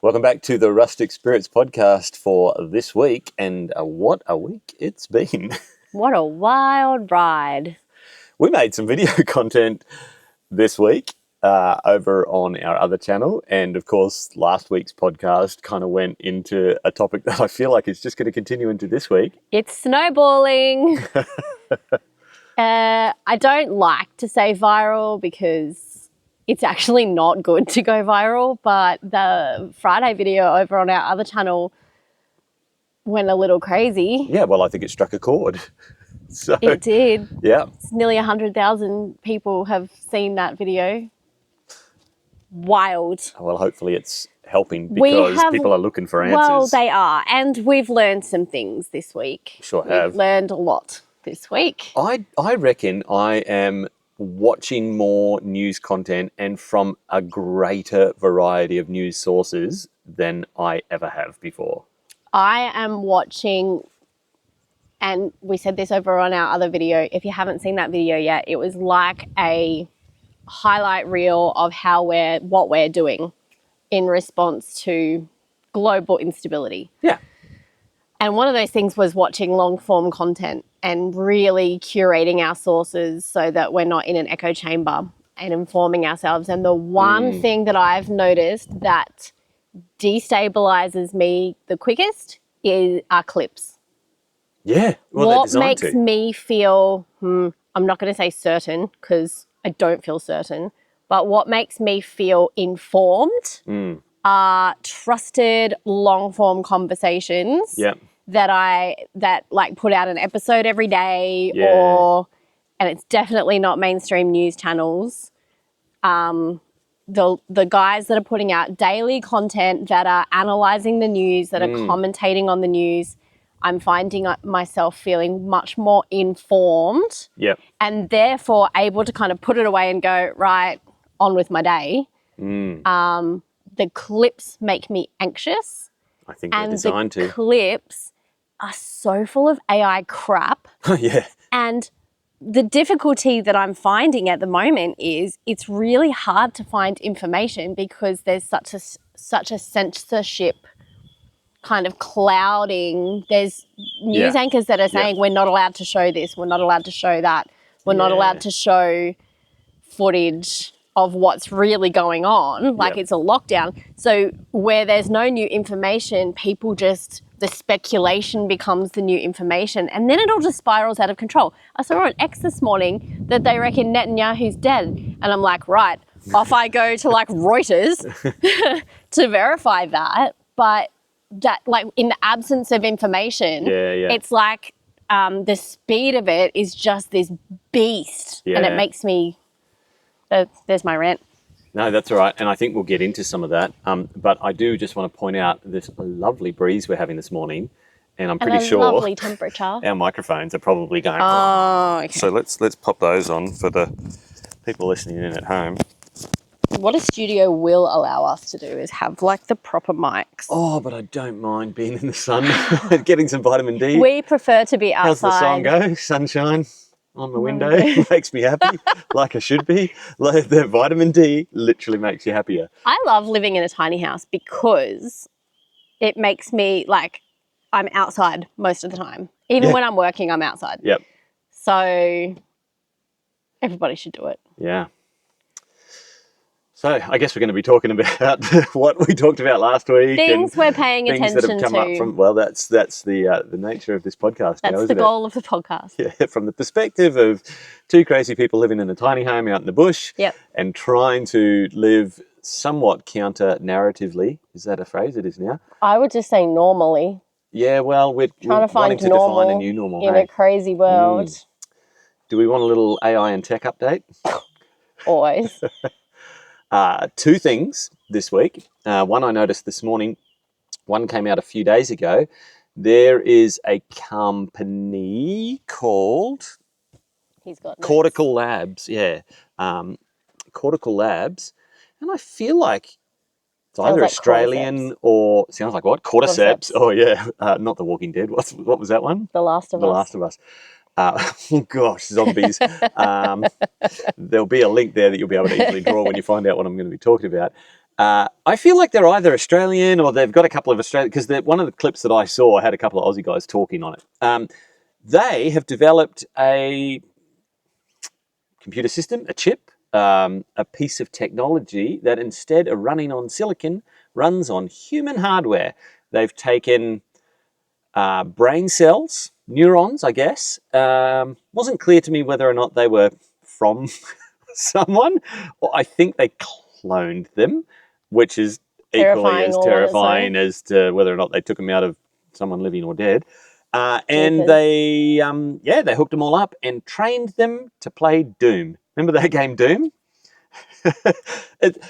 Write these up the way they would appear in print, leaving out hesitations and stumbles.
Welcome back to the Rustic Spirits podcast for this week, and what a week it's been. What a wild ride. We made some video content this week over on our other channel, and of course last week's podcast kind of went into a topic that I feel like is just going to continue into this week. It's snowballing. I don't like to say viral because it's actually not good to go viral, but the Friday video over on our other channel went a little crazy. Yeah, well, I think it struck a chord. So, it did. Yeah. It's nearly 100,000 people have seen that video. Wild. Well, hopefully it's helping because people are looking for answers. Well, they are. And we've learned some things this week. Sure have. We've learned a lot this week. I reckon I am watching more news content and from a greater variety of news sources than I ever have before. I am watching, and we said this over on our other video, if you haven't seen that video yet, it was like a highlight reel of what we're doing in response to global instability. Yeah. And one of those things was watching long form content and really curating our sources so that we're not in an echo chamber and informing ourselves. And the one thing that I've noticed that destabilizes me the quickest are clips. Yeah. Well, what makes me feel, I'm not going to say certain because I don't feel certain, but what makes me feel informed are trusted long form conversations. Yeah. that like put out an episode every day, Yeah. and it's definitely not mainstream news channels. The guys that are putting out daily content that are analyzing the news, that are commentating on the news, I'm finding myself feeling much more informed. Yep. And therefore able to kind of put it away and go, right, on with my day. The clips make me anxious. I think they're designed to. And the clips are so full of AI crap. Yeah. And the difficulty that I'm finding at the moment is it's really hard to find information because there's such a censorship kind of clouding. There's news anchors that are saying we're not allowed to show this, we're not allowed to show that, we're not allowed to show footage of what's really going on, like it's a lockdown. So where there's no new information, the speculation becomes the new information, and then it all just spirals out of control. I saw on X this morning that they reckon Netanyahu's dead, and I'm like, right, off I go to like Reuters to verify that. But that, like, in the absence of information, it's like the speed of it is just this beast, and it makes me... there's my rant. No, that's all right. And I think we'll get into some of that. But I do just want to point out this lovely breeze we're having this morning. And I'm pretty sure lovely temperature. Our microphones are probably going. Oh, okay. So let's pop those on for the people listening in at home. What a studio will allow us to do is have like the proper mics. Oh, but I don't mind being in the sun, getting some vitamin D. We prefer to be outside. How's the song go? Sunshine on the window makes me happy, like I should be. Like the vitamin D literally makes you happier. I love living in a tiny house because it makes me like I'm outside most of the time. Even when I'm working, I'm outside. Yep. So everybody should do it. Yeah. So I guess we're going to be talking about what we talked about last week. Things we're paying attention to. Things that have come up from, well, that's the nature of this podcast. That's the goal of the podcast. Yeah, from the perspective of two crazy people living in a tiny home out in the bush and trying to live somewhat counter-narratively. Is that a phrase? It is now. I would just say normally. Yeah, well, we're trying to find define a new normal in a crazy world. Do we want a little AI and tech update? Always. Two things this week. One I noticed this morning, one came out a few days ago. There is a company called Cortical Labs. Yeah. Cortical Labs. And I feel like it's either like Australian or... Sounds like what? Cordyceps. Oh, yeah. Not The Walking Dead. What was that one? The Last of Us. The Last of Us. Oh gosh, zombies. There'll be a link there that you'll be able to easily draw when you find out what I'm going to be talking about. I feel like they're either Australian or they've got a couple of Australian, because one of the clips that I saw had a couple of Aussie guys talking on it. They have developed a computer system, a chip, a piece of technology that instead of running on silicon, runs on human hardware. They've taken brain cells, neurons, I guess. Wasn't clear to me whether or not they were from someone, or I think they cloned them, which is equally as terrifying as to whether or not they took them out of someone living or dead. And they hooked them all up and trained them to play Doom. Remember that game Doom?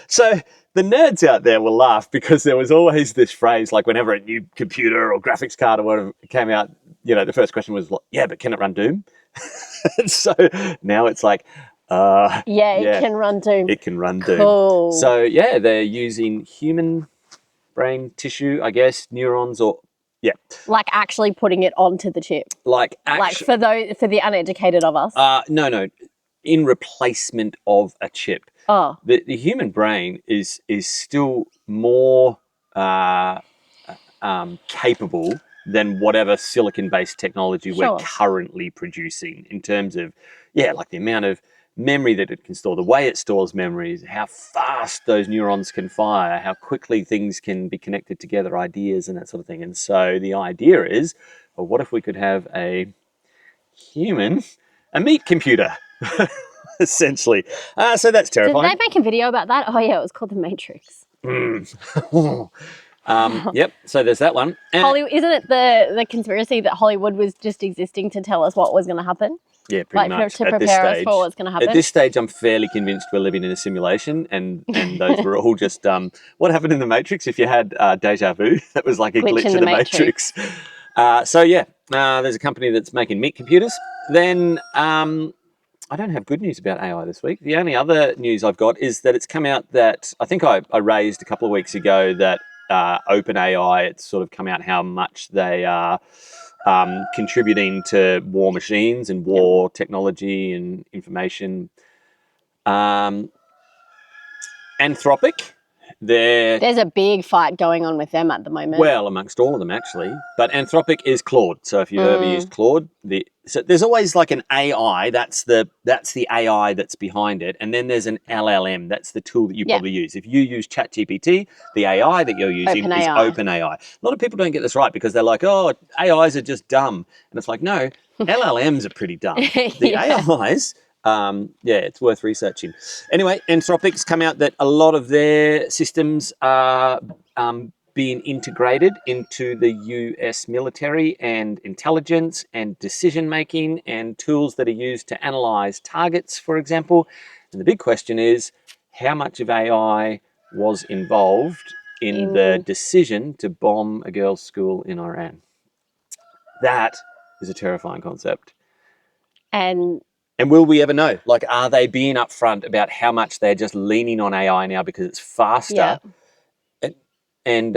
So the nerds out there will laugh because there was always this phrase, like whenever a new computer or graphics card or whatever came out, the first question was, yeah, but can it run Doom? So now it's like, it can run Doom. It can run Doom. Cool. So yeah, they're using human brain tissue, I guess, neurons, or like actually putting it onto the chip. Like for the uneducated of us. No, in replacement of a chip. Oh, the human brain is still more capable than whatever silicon-based technology we're currently producing in terms of, like the amount of memory that it can store, the way it stores memories, how fast those neurons can fire, how quickly things can be connected together, ideas and that sort of thing. And so the idea is, well, what if we could have a meat computer, essentially. So that's terrifying. Did they make a video about that? Oh, yeah, it was called The Matrix. Yep, so there's that one. Hollywood, isn't it the conspiracy that Hollywood was just existing to tell us what was going to happen? Yeah, pretty much. To prepare us for what's going to happen. At this stage, I'm fairly convinced we're living in a simulation, and those were all just what happened in the Matrix. If you had deja vu, that was like a glitch in the Matrix. There's a company that's making meat computers. Then I don't have good news about AI this week. The only other news I've got is that it's come out that I think I raised a couple of weeks ago that OpenAI, it's sort of come out how much they are contributing to war machines and war technology and information. Anthropic, there's a big fight going on with them at the moment. Well, amongst all of them, actually. But Anthropic is Claude. So if you've ever used Claude, so there's always like an AI. That's the AI that's behind it. And then there's an LLM. That's the tool that you probably use. If you use ChatGPT, the AI that you're using is OpenAI. A lot of people don't get this right because they're like, oh, AIs are just dumb. And it's like, no, LLMs are pretty dumb. The AIs... it's worth researching. Anyway, Anthropic's come out that a lot of their systems are being integrated into the US military and intelligence and decision-making and tools that are used to analyze targets, for example. And the big question is, how much of AI was involved in the decision to bomb a girls' school in Iran? That is a terrifying concept. And will we ever know? Like, are they being upfront about how much they're just leaning on AI now because it's faster? Yeah. And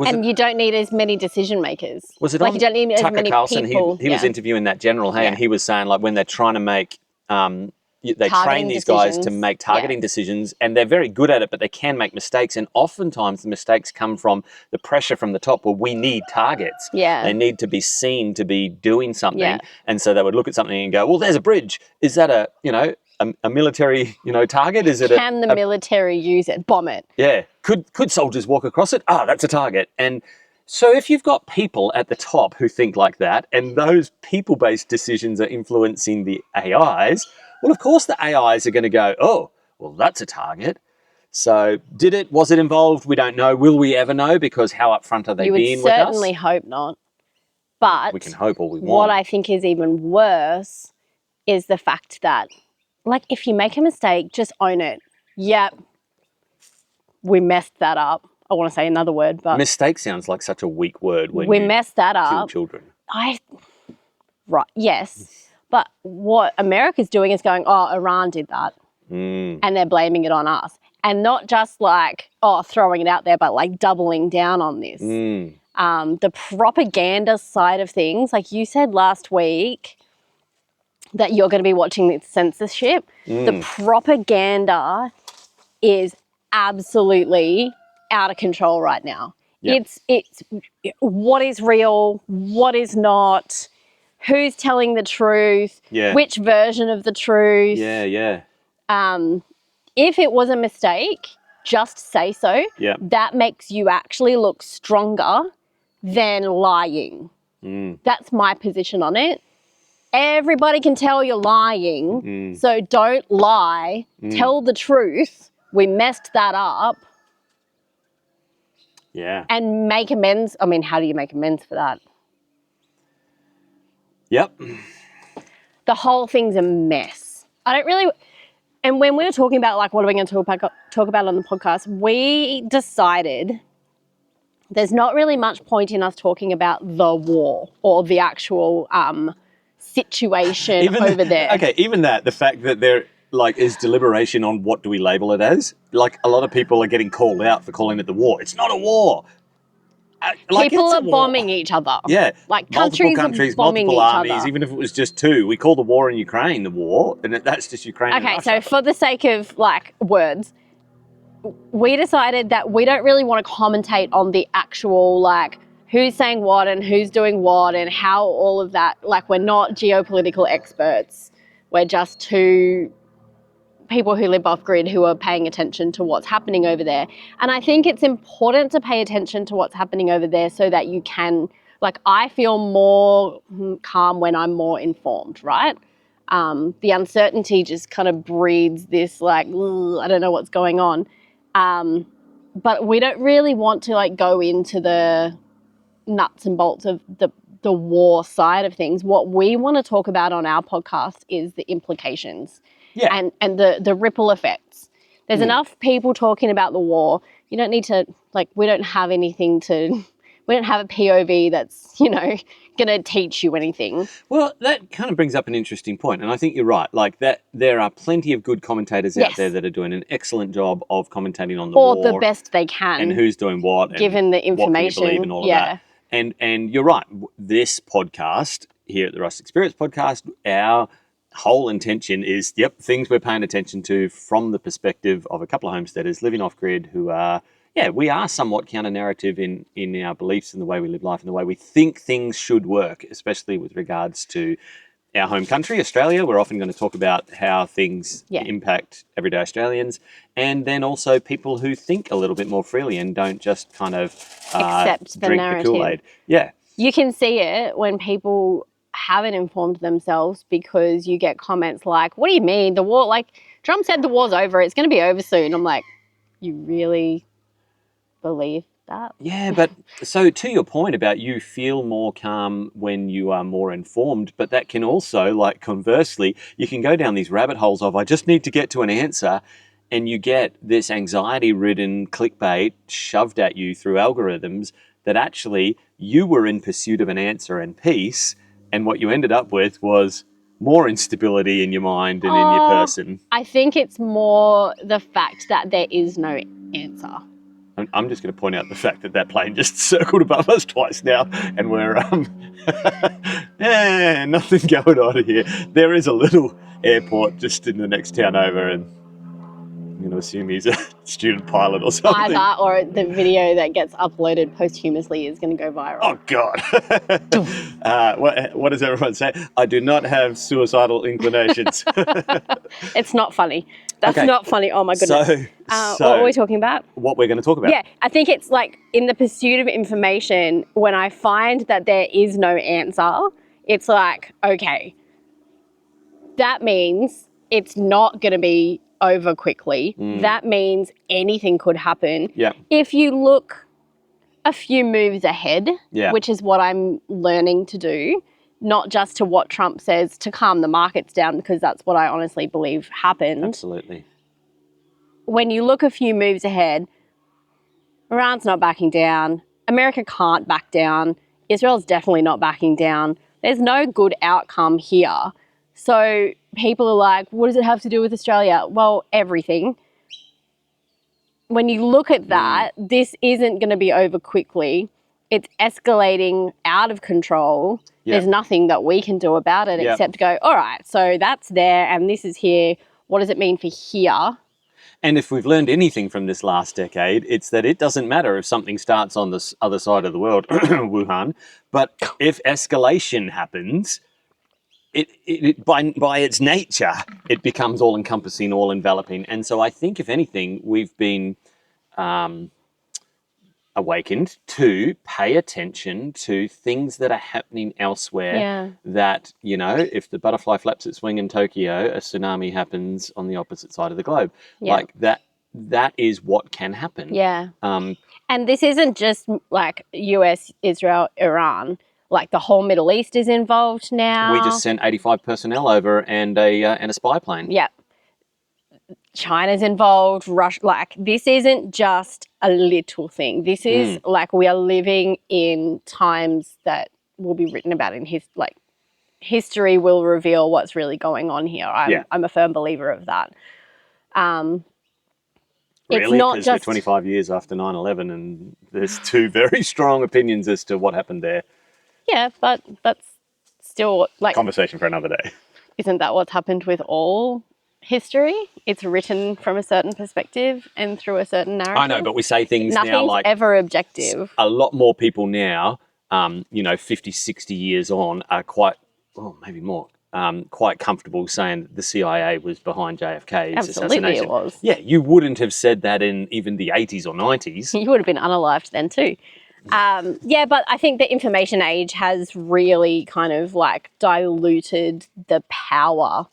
you don't need as many decision makers. Was it like you don't need as Tucker many Carlson? people. He was interviewing that general, and he was saying like when they're trying to make they train these guys to make targeting decisions, and they're very good at it, but they can make mistakes. And oftentimes the mistakes come from the pressure from the top where we need targets. Yeah. They need to be seen to be doing something. Yeah. And so they would look at something and go, well, there's a bridge. Is that a military, target? Is it Can the military use it? Bomb it? Yeah. Could soldiers walk across it? That's a target. And so if you've got people at the top who think like that, and those people-based decisions are influencing the AIs, well, of course the AIs are going to go, oh, well, that's a target. So was it involved? We don't know. Will we ever know? Because how upfront are they being with us? You would certainly hope not. But we can hope all we want. What I think is even worse is the fact that, like, if you make a mistake, just own it. Yep, we messed that up. I want to say another word, but... Mistake sounds like such a weak word when we messed that up. Kill children. Right, yes. But what America's doing is going, oh, Iran did that. And they're blaming it on us. And not just like, throwing it out there, but like doubling down on this. The propaganda side of things, like you said last week, that you're going to be watching the censorship. The propaganda is absolutely out of control right now. Yeah. It's what is real, what is not, who's telling the truth, Yeah. which version of the truth. Yeah. If it was a mistake, just say so. Yeah. That makes you actually look stronger than lying. That's my position on it. Everybody can tell you're lying, so don't lie. Tell the truth. We messed that up. Yeah. And make amends. I mean, how do you make amends for that? Yep. The whole thing's a mess. I don't really... And when we were talking about, like, what are we going to talk about on the podcast, we decided there's not really much point in us talking about the war or the actual situation over there. Okay, even that, the fact that there like is deliberation on what do we label it as. Like, a lot of people are getting called out for calling it the war. It's not a war. Like, People it's a are war. bombing each other. Yeah, like multiple countries are bombing multiple each armies. other. Even if it was just two, we call the war in Ukraine the war, and that's just Ukraine. Okay, and so Russia. for the sake of like words, we decided that we don't really want to commentate on the actual like who's saying what and who's doing what and how all of that. Like, we're not geopolitical experts. We're just two people who live off grid who are paying attention to what's happening over there. And I think it's important to pay attention to what's happening over there so that you can, like, I feel more calm when I'm more informed, right? The uncertainty just kind of breeds this like, I don't know what's going on. But we don't really want to like go into the nuts and bolts of the war side of things. What we want to talk about on our podcast is the implications. Yeah. And the ripple effects. There's enough people talking about the war. You don't need to, like, we don't have a POV that's, you know, going to teach you anything. Well, that kind of brings up an interesting point, and I think you're right. Like, that there are plenty of good commentators out there that are doing an excellent job of commentating on the war. Or the best they can. And who's doing what. Given the information. What can you believe and all of that. And you're right. This podcast, here at the Rustic Spirits Podcast, our whole intention is, things we're paying attention to from the perspective of a couple of homesteaders living off-grid who are, we are somewhat counter-narrative in our beliefs and the way we live life and the way we think things should work, especially with regards to our home country, Australia. We're often going to talk about how things impact everyday Australians, and then also people who think a little bit more freely and don't just kind of accept drink the Kool-Aid. Yeah. You can see it when people haven't informed themselves, because you get comments like, what do you mean? The war, like, Trump said the war's over. It's going to be over soon. I'm like, you really believe that? Yeah, but so to your point about you feel more calm when you are more informed, but that can also, like, conversely, you can go down these rabbit holes of, I just need to get to an answer, and you get this anxiety-ridden clickbait shoved at you through algorithms that actually you were in pursuit of an answer and peace, and what you ended up with was more instability in your mind and in your person. I think it's more the fact that there is no answer. I'm just going to point out the fact that plane just circled above us twice now, and we're nothing going on here. There is a little airport just in the next town over, and I'm going to assume he's a student pilot or something. Either, or the video that gets uploaded posthumously is going to go viral. Oh, God. What does everyone say? I do not have suicidal inclinations. It's not funny. That's not funny. Oh, my goodness. So what were we talking about? What we're going to talk about. Yeah, I think it's like, in the pursuit of information, when I find that there is no answer, it's like, okay, that means it's not going to be over quickly. That means anything could happen. Yeah. If you look a few moves ahead, which is what I'm learning to do, not just to what Trump says to calm the markets down, because that's what I honestly believe happened. Absolutely. When you look a few moves ahead, Iran's not backing down. America can't back down. Israel's definitely not backing down. There's no good outcome here. So people are like, what does it have to do with Australia? Well, everything. When you look at that, this isn't going to be over quickly. It's escalating out of control. There's nothing that we can do about it except go, all right, so that's there and this is here. What does it mean for here? And if we've learned anything from this last decade, it's that it doesn't matter if something starts on this other side of the world, Wuhan, but if escalation happens, it by its nature, it becomes all-encompassing, all-enveloping. And so I think, if anything, we've been awakened to pay attention to things that are happening elsewhere. Yeah. That, if the butterfly flaps its wing in Tokyo, a tsunami happens on the opposite side of the globe. Yeah. Like that is what can happen. Yeah. And this isn't just like US, Israel, Iran. Like the whole Middle East is involved now. We just sent 85 personnel over and a spy plane. Yeah. China's involved, Russia, like this isn't just a little thing. This is like we are living in times that will be written about in history will reveal what's really going on here. I'm a firm believer of that. Really? It's not because just we're 25 years after 9/11 and there's two very strong opinions as to what happened there. Yeah, but that's still like Conversation for another day. Isn't that what's happened with all history? It's written from a certain perspective and through a certain narrative. I know, but we say things Nothing's now like ever objective. A lot more people now, 50, 60 years on, are maybe more, quite comfortable saying the CIA was behind JFK's assassination. Absolutely it was. Yeah, you wouldn't have said that in even the 80s or 90s. You would have been unalived then too. But I think the information age has really kind of like diluted the power,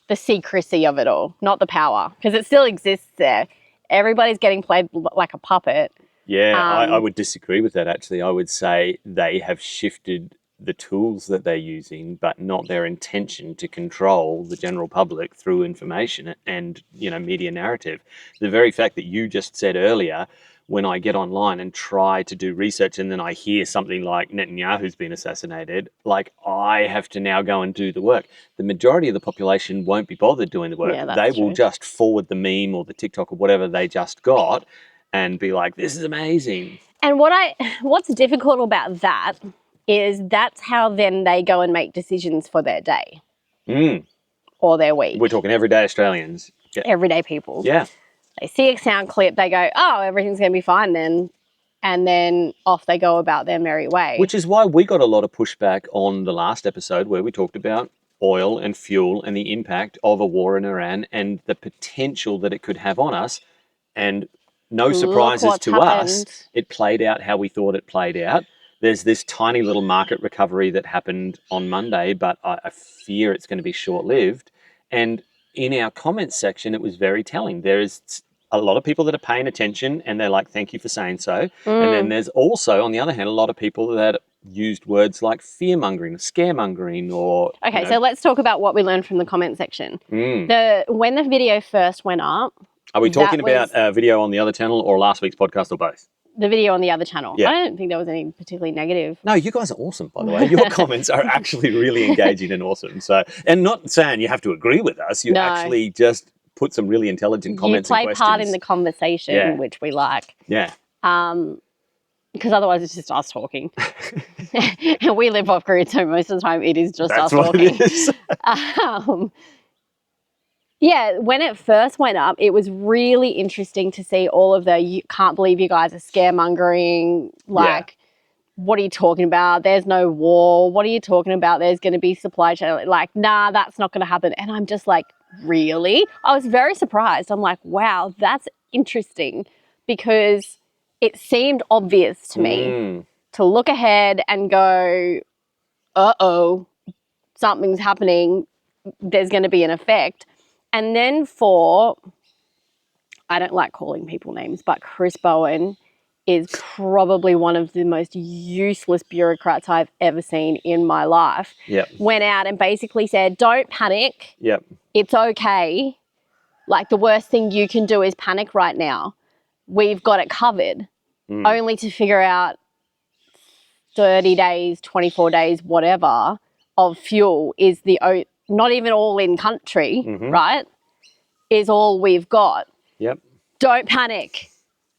the secrecy of it all, not the power, because it still exists there. Everybody's getting played like a puppet. Yeah, I would disagree with that, actually. I would say they have shifted the tools that they're using, but not their intention to control the general public through information and, media narrative. The very fact that you just said earlier, when I get online and try to do research and then I hear something like Netanyahu's been assassinated, like I have to now go and do the work. The majority of the population won't be bothered doing the work. Yeah, they will just forward the meme or the TikTok or whatever they just got and be like, this is amazing. And what's difficult about that is that's how then they go and make decisions for their day or their week. We're talking everyday Australians. Yeah. Everyday people. Yeah. They see a sound clip, they go, oh, everything's going to be fine then. And then off they go about their merry way. Which is why we got a lot of pushback on the last episode where we talked about oil and fuel and the impact of a war in Iran and the potential that it could have on us. And no surprises to us, it played out how we thought it played out. There's this tiny little market recovery that happened on Monday, but I fear it's going to be short-lived. And in our comments section, it was very telling. There is a lot of people that are paying attention and they're like, thank you for saying so. And then there's also, on the other hand, a lot of people that used words like fear-mongering, scaremongering or... Okay, so let's talk about what we learned from the comment section. When the video first went up... Are we talking about a video on the other channel or last week's podcast or both? The video on the other channel. Yeah. I don't think there was any particularly negative. No, you guys are awesome, by the way. Your comments are actually really engaging and awesome. So, and not saying you have to agree with us. You actually just put some really intelligent comments and questions. You play part in the conversation, which we like. Yeah. Because otherwise it's just us talking. And we live off grid, so most of the time it is just us talking. That's what it is. Yeah, when it first went up, it was really interesting to see all of you can't believe you guys are scaremongering. Like, what are you talking about? There's no war. What are you talking about? There's going to be supply chain. Like, nah, that's not going to happen. And I'm just like, really? I was very surprised. I'm like, wow, that's interesting because it seemed obvious to me to look ahead and go, uh-oh, something's happening. There's going to be an effect. And then I don't like calling people names, but Chris Bowen is probably one of the most useless bureaucrats I've ever seen in my life. Yep. Went out and basically said, don't panic. Yep. It's okay. Like the worst thing you can do is panic right now. We've got it covered. Only to figure out 30 days, 24 days, whatever, of fuel is not even all in country, right? Is all we've got. Yep. Don't panic.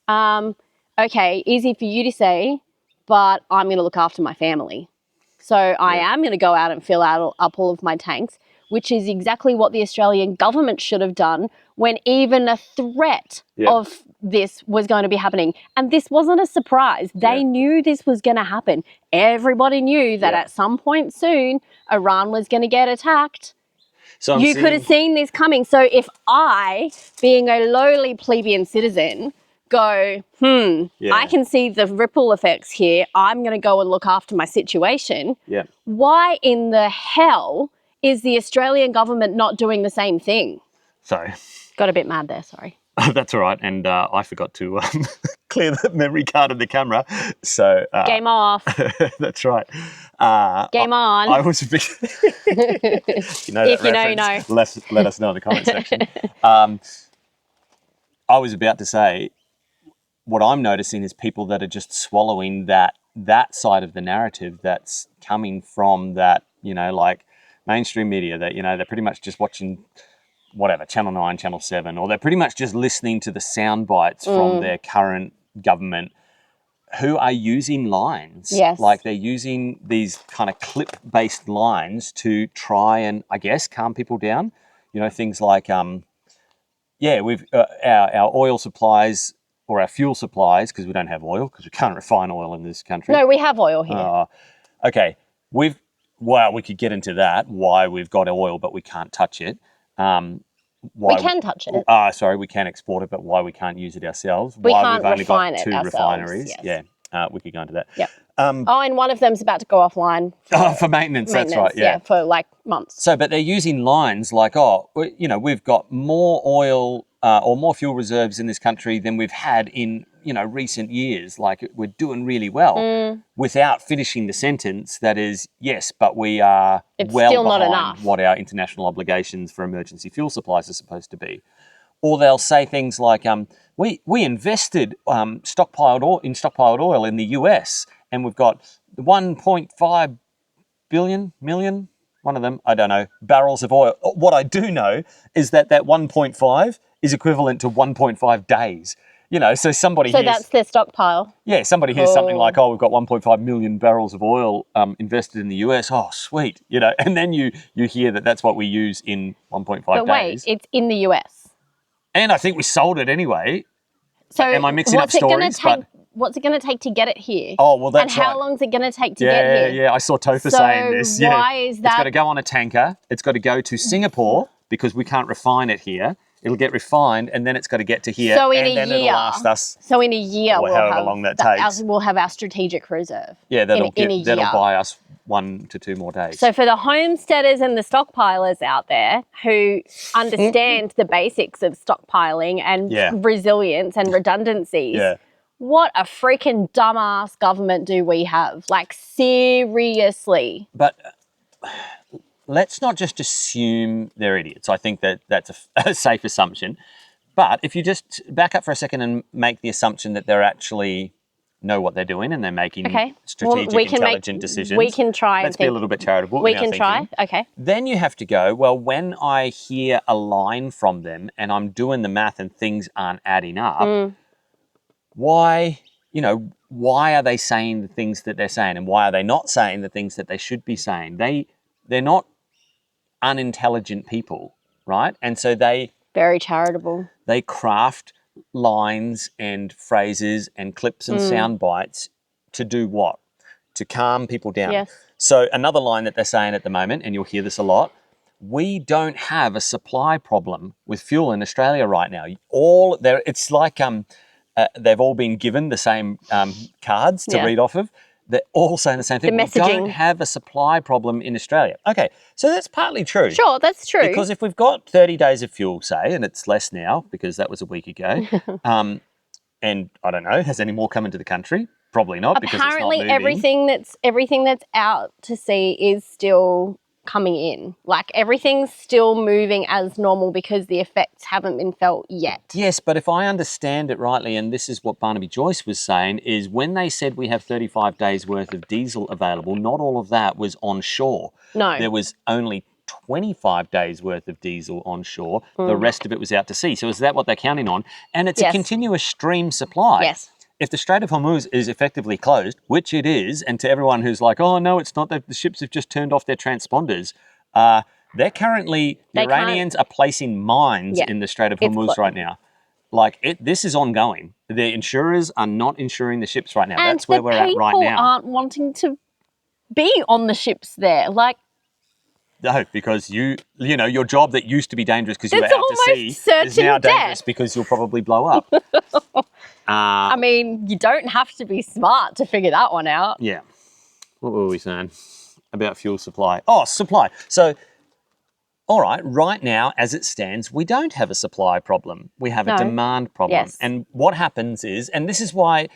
Okay, easy for you to say, but I'm going to look after my family. So I am going to go out and fill up all of my tanks. which is exactly what the Australian government should have done when even a threat of this was going to be happening. And this wasn't a surprise. They knew this was going to happen. Everybody knew that at some point soon, Iran was going to get attacked. So you could have seen this coming. So if I, being a lowly plebeian citizen, go, I can see the ripple effects here. I'm going to go and look after my situation. Yeah. Why in the hell is the Australian government not doing the same thing? Sorry. Got a bit mad there, sorry. That's all right. And I forgot to clear the memory card of the camera. So Game off. That's right. Game on. I was a bit... if you know, you know. Let us know in the comment section. I was about to say, what I'm noticing is people that are just swallowing that side of the narrative that's coming from that, like mainstream media that, they're pretty much just watching whatever, Channel 9, Channel 7, or they're pretty much just listening to the sound bites from their current government who are using lines. Yes. Like they're using these kind of clip-based lines to try and, I guess, calm people down. Things like, we've our oil supplies or our fuel supplies, because we don't have oil, because we can't refine oil in this country. No, we have oil here. Okay. We could get into that, why we've got oil, but we can't touch it. We can touch it. Sorry, we can export it, but why we can't use it ourselves? We why can't we've only refine got it 2 ourselves, refineries. yes. Yeah, we could go into that. Yep. And one of them's about to go offline. For maintenance, that's right, yeah. For like months. So, but they're using lines like, we've got more oil or more fuel reserves in this country than we've had in, recent years. Like we're doing really well without finishing the sentence that is, yes, but we are still not enough. What our international obligations for emergency fuel supplies are supposed to be. Or they'll say things like, we invested stockpiled oil in the US, and we've got 1.5 million, one of them, I don't know, barrels of oil. What I do know is that 1.5 is equivalent to 1.5 days. So somebody So that's their stockpile. Yeah, somebody hears something like, we've got 1.5 million barrels of oil invested in the US. Oh, sweet. And then you hear that that's what we use in 1.5 days. But wait, it's in the US. And I think we sold it anyway. So am I mixing up stories? What's it going to take to get it here? Oh, well, that's right. And how long is it going to take to get here? Yeah, I saw Topher saying this. So why is that? It's got to go on a tanker. It's got to go to Singapore because we can't refine it here. It'll get refined, and then it's got to get to here. So in and then it'll last us. So in a year, however long that takes. We'll have our strategic reserve. Yeah, that'll buy us 1 to 2 more days. So for the homesteaders and the stockpilers out there who understand the basics of stockpiling and resilience and redundancies, what a freaking dumbass government do we have? Like, seriously. But let's not just assume they're idiots. I think that's a safe assumption. But if you just back up for a second and make the assumption that they're actually know what they're doing and they're making strategic, intelligent decisions. We can try. Let's be a little bit charitable. We can try. Okay. Then you have to go, well, when I hear a line from them and I'm doing the math and things aren't adding up, why are they saying the things that they're saying, and why are they not saying the things that they should be saying? They're not unintelligent people, right? And so very charitable. They craft lines and phrases and clips and sound bites to do what? To calm people down. Yes. So another line that they're saying at the moment, and you'll hear this a lot, we don't have a supply problem with fuel in Australia right now. It's like they've all been given the same cards to read off of. They're all saying the same thing. The messaging. We don't have a supply problem in Australia. Okay, so that's partly true. Sure, that's true. Because if we've got 30 days of fuel, say, and it's less now because that was a week ago, and I don't know, has any more come into the country? Probably not. Apparently, because it's not everything that's out to sea is still coming in. Like, everything's still moving as normal because the effects haven't been felt yet. Yes, but if I understand it rightly, and this is what Barnaby Joyce was saying, is when they said we have 35 days worth of diesel available, not all of that was onshore. No. There was only 25 days worth of diesel onshore. The rest of it was out to sea. So is that what they're counting on? And it's a continuous stream supply. Yes. If the Strait of Hormuz is effectively closed, which it is, and to everyone who's like, oh, no, it's not, the ships have just turned off their transponders, They're currently, the They can't- Iranians are placing mines Yeah. in the Strait of It's Hormuz right now. Like, this is ongoing. The insurers are not insuring the ships right now. And That's where we're at right people now. aren't wanting to be on the ships there. Like, No, because you know, your job that used to be dangerous because you were It's out to sea almost is now certain dangerous death. because you'll probably blow up. I mean, you don't have to be smart to figure that one out. Yeah. What were we saying about fuel supply? Oh, supply. So, all right now, as it stands, we don't have a supply problem. We have a No. demand problem. Yes. And what happens is, and this is why,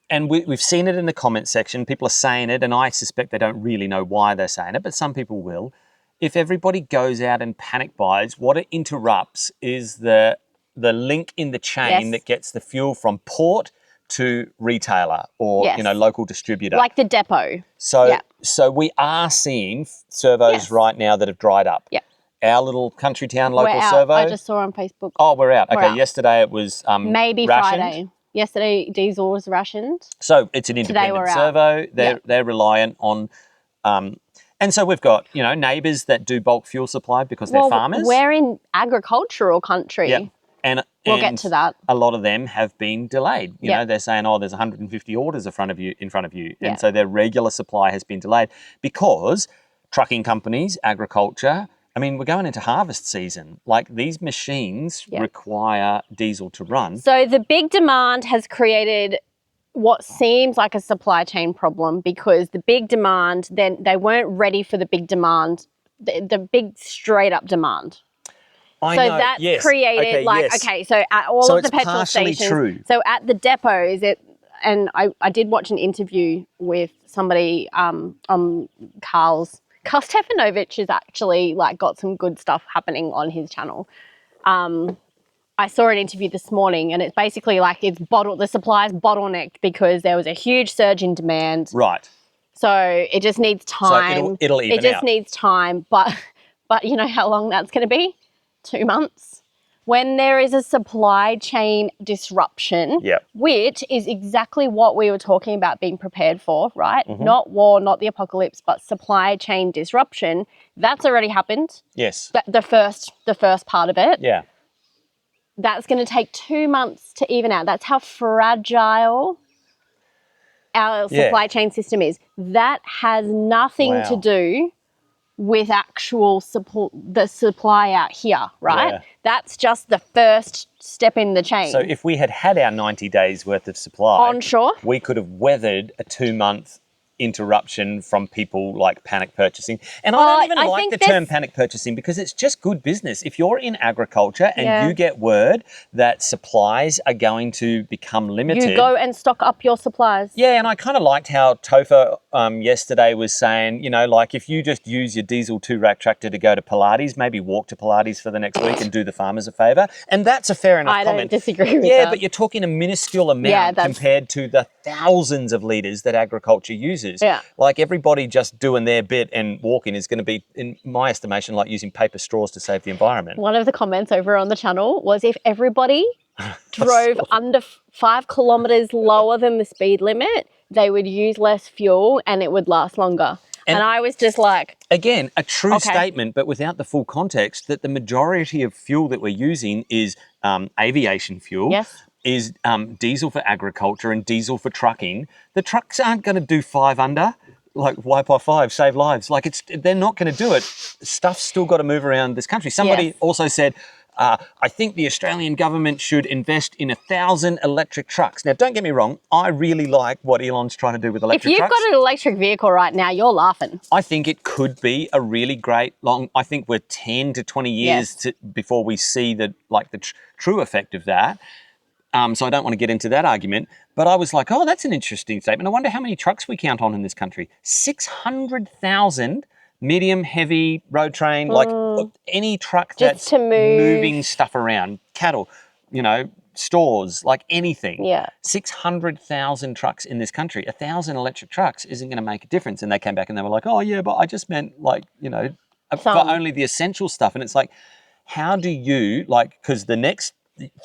and we've seen it in the comment section, people are saying it, and I suspect they don't really know why they're saying it, but some people will. If everybody goes out and panic buys, what it interrupts is the link in the chain Yes. that gets the fuel from port to retailer or Yes. local distributor. Like the depot. So Yeah. so we are seeing servos Yes. right now that have dried up. Yeah. Our little country town local We're out. servo. I just saw on Facebook. Oh, we're out. Okay, out. yesterday it was Maybe rationed. Friday. Yesterday, diesel was rationed. So it's an independent we're out. servo. Yeah. They're reliant on, and so we've got neighbours that do bulk fuel supply because they're farmers. We're in agricultural country. Yeah, and We'll get to that. A lot of them have been delayed. You Yeah. know, they're saying, "Oh, there's 150 orders in front of you," Yeah. and so their regular supply has been delayed because trucking companies, agriculture. I mean, we're going into harvest season. Like, these machines require diesel to run. So the big demand has created what seems like a supply chain problem because the big demand, then they weren't ready for the big demand, the big straight up demand. I So know, that's yes. created Okay, so at all So of the it's petrol partially stations. true. So at the depots, and I did watch an interview with somebody Carl Stefanovic has actually got some good stuff happening on his channel. I saw an interview this morning and it's basically the supply is bottlenecked because there was a huge surge in demand. Right. So it just needs time. So it'll even It just out. needs time. But you know how long that's going to be? 2 months. When there is a supply chain disruption, Yep. which is exactly what we were talking about being prepared for, right? Mm-hmm. Not war, not the apocalypse, but supply chain disruption. That's already happened. Yes. The first part of it. Yeah. That's going to take 2 months to even out. That's how fragile our supply chain system is. That has nothing to do with actual the supply out here, right? Yeah. That's just the first step in the chain. So if we had our 90 days worth of supply onshore, we could have weathered a 2-month interruption from people panic purchasing. And I don't even like the term panic purchasing because it's just good business. If you're in agriculture and you get word that supplies are going to become limited. You go and stock up your supplies. Yeah, and I kind of liked how Topher yesterday was saying, if you just use your diesel 2-rack tractor to go to Pilates, maybe walk to Pilates for the next week and do the farmers a favour. And that's a fair enough comment. I don't disagree with that. Yeah, but you're talking a minuscule amount compared to the thousands of litres that agriculture uses. Yeah. Everybody just doing their bit and walking is going to be, in my estimation, like using paper straws to save the environment. One of the comments over on the channel was if everybody drove under 5 kilometres lower than the speed limit, they would use less fuel and it would last longer. And I was just like... Again, a true statement, but without the full context, that the majority of fuel that we're using is aviation fuel. Yes. Is diesel for agriculture and diesel for trucking. The trucks aren't going to do 5 under, wipe off 5, save lives. They're not going to do it. Stuff's still got to move around this country. Somebody also said, I think the Australian government should invest in 1,000 electric trucks. Now, don't get me wrong. I really like what Elon's trying to do with electric trucks. If you've got an electric vehicle right now, you're laughing. I think it could be a really great I think we're 10 to 20 years before we see the true effect of that. So I don't want to get into that argument. But I was like, oh, that's an interesting statement. I wonder how many trucks we count on in this country. 600,000 medium, heavy, road train, any truck that's moving stuff around. Cattle, stores, anything. Yeah. 600,000 trucks in this country. 1,000 electric trucks isn't going to make a difference. And they came back and they were like, oh, yeah, but I just meant for only the essential stuff. And it's like, how do you, because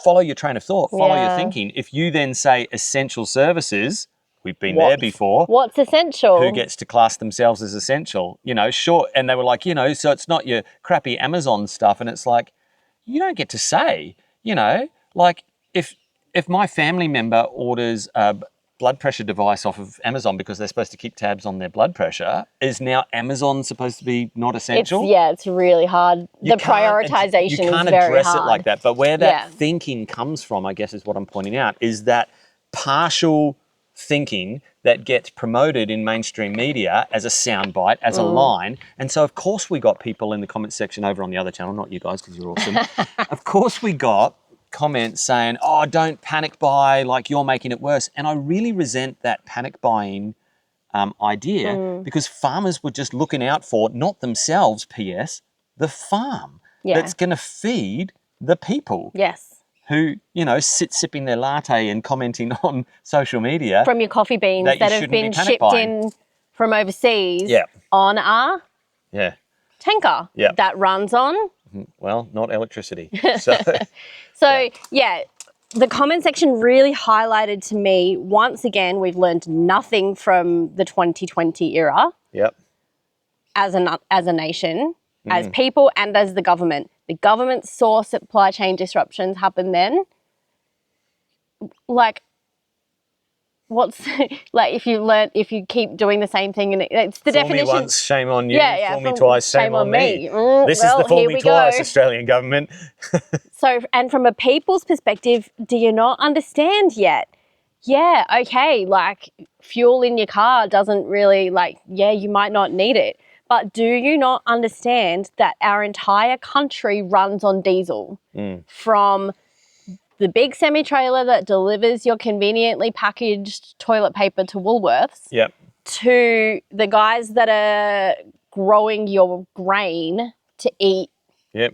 follow your train of thought, follow your thinking. If you then say essential services we've been there before. What's essential? Who gets to class themselves as essential? Sure. And they were like, so it's not your crappy Amazon stuff. And it's like, you don't get to say, like if my family member orders a blood pressure device off of Amazon because they're supposed to keep tabs on their blood pressure, is now Amazon supposed to be not essential? It's really hard. The prioritization is very hard. You can't address it like that. But where that thinking comes from, I guess, is what I'm pointing out, is that partial thinking that gets promoted in mainstream media as a soundbite, as a line. And so, of course, we got people in the comment section over on the other channel, not you guys, because you're awesome. Of course, we got comments saying, oh, don't panic buy, like you're making it worse. And I really resent that panic buying idea because farmers were just looking out for, not themselves, P.S., the farm that's going to feed the people. Yes. Who, sit sipping their latte and commenting on social media. From your coffee beans that have been shipped in from overseas on a tanker that runs on? Well, not electricity. So, the comment section really highlighted to me, once again, we've learned nothing from the 2020 era. Yep. As a nation, as people, and as the government. The government saw supply chain disruptions happen then. Like, what's like if you keep doing the same thing and it's the definition. Fool me once, shame on you. Fool me twice, shame on me. This is the fool me twice, Australian government. So, and from a people's perspective, do you not understand yet? Yeah, okay, like fuel in your car doesn't really you might not need it. But do you not understand that our entire country runs on diesel? From the big semi-trailer that delivers your conveniently packaged toilet paper to Woolworths to the guys that are growing your grain to eat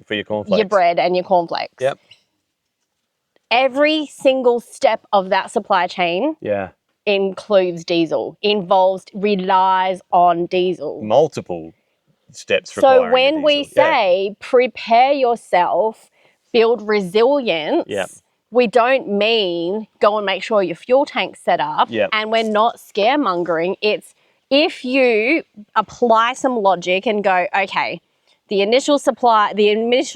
for your cornflakes. Your bread and your cornflakes. Yep. Every single step of that supply chain includes diesel, relies on diesel. Multiple steps. So when we say prepare yourself, build resilience, we don't mean go and make sure your fuel tank's set up. And we're not scaremongering. It's if you apply some logic and go, okay, the initial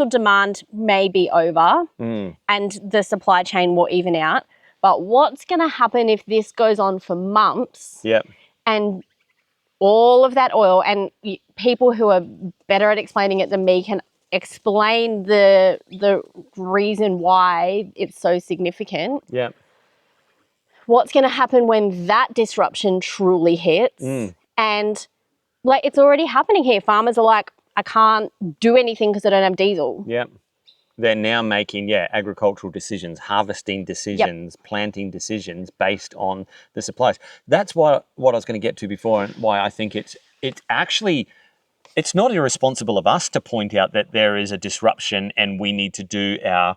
demand may be over and the supply chain will even out. But what's going to happen if this goes on for months and all of that oil, and people who are better at explaining it than me can explain the reason why it's so significant. What's going to happen when that disruption truly hits? And it's already happening here. Farmers are like, I can't do anything because I don't have diesel. They're now making, agricultural decisions, harvesting decisions, planting decisions based on the supplies. That's what I was going to get to before, and why I think it's not irresponsible of us to point out that there is a disruption and we need to do our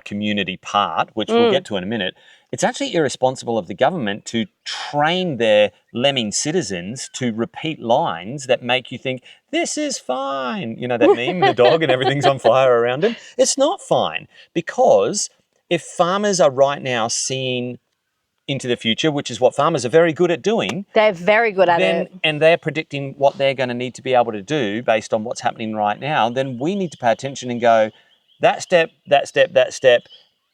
community part, which we'll get to in a minute. It's actually irresponsible of the government to train their lemming citizens to repeat lines that make you think, this is fine. You know that meme, the dog and everything's on fire around him? It's not fine, because if farmers are right now seeing into the future, which is what farmers are very good at doing. They're very good at it. And they're predicting what they're going to need to be able to do based on what's happening right now. Then we need to pay attention and go, that step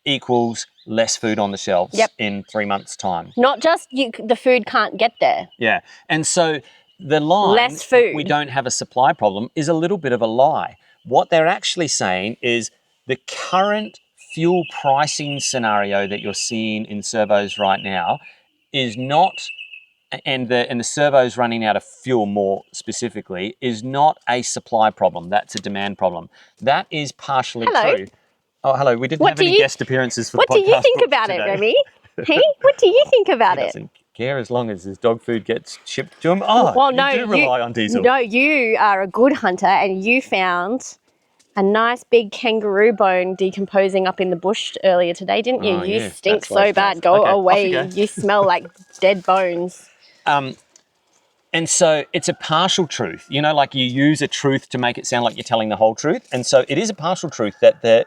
equals less food on the shelves in 3 months' time. Not just the food can't get there. Yeah. And so the line, less food. We don't have a supply problem, is a little bit of a lie. What they're actually saying is the current fuel pricing scenario that you're seeing in servos right now is not, and the servos running out of fuel more specifically, is not a supply problem. That's a demand problem. That is partially true. Oh, hello. We didn't have any guest appearances for the podcast. What do you think about it, Remy? Hey, what do you think about it? He doesn't care as long as his dog food gets shipped to him. Oh, well, no, you do rely on diesel. No, you are a good hunter, and you found a nice big kangaroo bone decomposing up in the bush earlier today, didn't you? You stink so bad. Go away. You smell like dead bones. And so it's a partial truth. You know, like you use a truth to make it sound like you're telling the whole truth. And so it is a partial truth that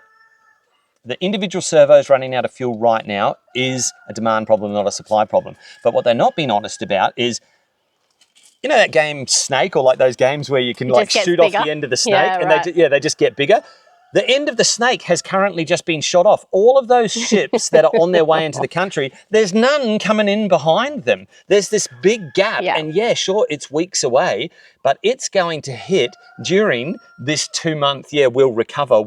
the individual servos running out of fuel right now is a demand problem, not a supply problem. But what they're not being honest about is, you know that game Snake, or like those games where you can like shoot off the end of the snake, Yeah, and right. they just get bigger. The end of the snake has currently just been shot off. All of those ships that are on their way into the country, there's none coming in behind them. There's this big gap. Yeah. And yeah, sure, it's weeks away, but it's going to hit during this 2 month, we'll recover,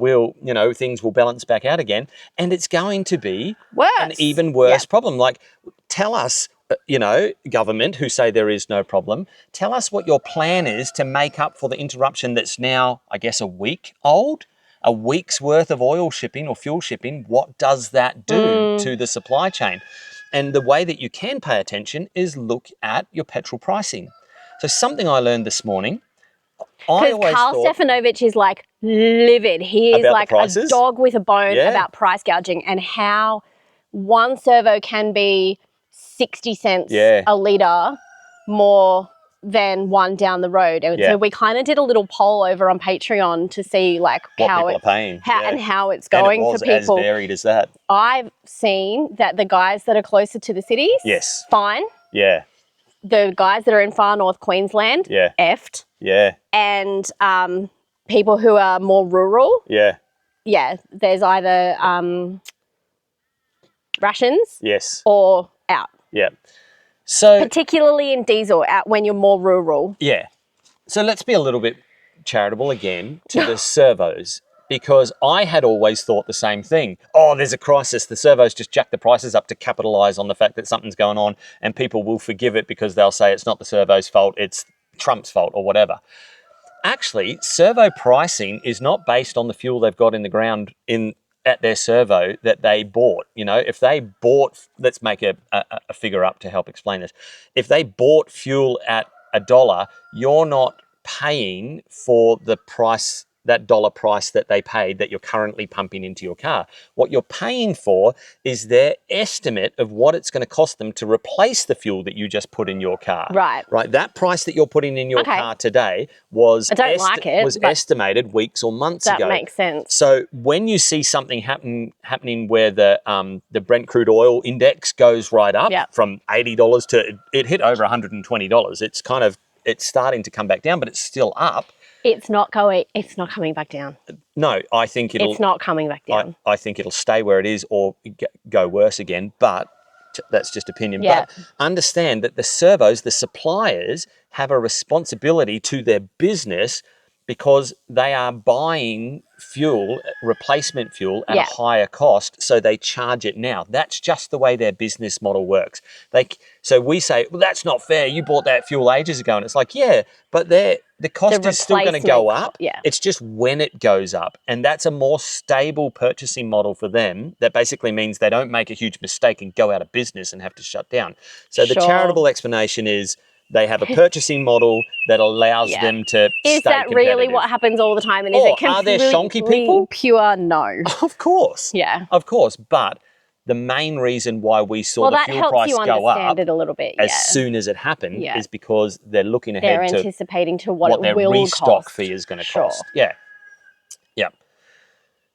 things will balance back out again. And it's going to be an even worse problem. Like, tell us, government who say there is no problem, tell us what your plan is to make up for the interruption that's now, I guess, a week old. A week's worth of oil shipping or fuel shipping, what does that do to the supply chain? And the way that you can pay attention is look at your petrol pricing. So something I learned this morning, because Carl Stefanovic is like livid. He is like a dog with a bone about price gouging and how one servo can be 60 cents a litre more than one down the road. And so we kind of did a little poll over on Patreon to see like what people are paying and how it's going for people. As varied as that. I've seen that the guys that are closer to the cities, fine. Yeah. The guys that are in far north Queensland, effed. Yeah. And people who are more rural, there's either rations, or out. Yeah. So particularly in diesel, out when you're more rural. Yeah. So let's be a little bit charitable again to the servos, because I had always thought the same thing. Oh, there's a crisis. The servos just jack the prices up to capitalize on the fact that something's going on, and people will forgive it because they'll say it's not the servos' fault, it's Trump's fault or whatever. Actually, servo pricing is not based on the fuel they've got in the ground at their servo that they bought. If they bought, let's make a figure up to help explain this. If they bought fuel at $1, you're not paying for the price, that dollar price that they paid that you're currently pumping into your car. What you're paying for is their estimate of what it's going to cost them to replace the fuel that you just put in your car. Right. That price that you're putting in your car today was estimated weeks or months ago. That makes sense. So when you see something happening where the Brent crude oil index goes right up from $80 to it hit over $120, it's starting to come back down, but it's still up. It's not coming back down. No, I think it's not coming back down. I think it'll stay where it is or go worse again, but that's just opinion. Yeah. But understand that the servos, the suppliers, have a responsibility to their business because they are buying fuel, replacement fuel, at a higher cost, so they charge it now. That's just the way their business model works. So we say, well, that's not fair. You bought that fuel ages ago. And it's like, yeah, but the cost is still going to go up. Yeah. It's just when it goes up. And that's a more stable purchasing model for them. That basically means they don't make a huge mistake and go out of business and have to shut down. So the charitable explanation is, they have a purchasing model that allows them to Is stay that really what happens all the time? And is it completely are there shonky people? Pure? No. Of course. Yeah. Of course. But the main reason why we saw the fuel price go up it a little bit, as soon as it happened is because they're looking ahead they're anticipating to what it their will restock cost. fee is going to cost. Yeah. Yeah.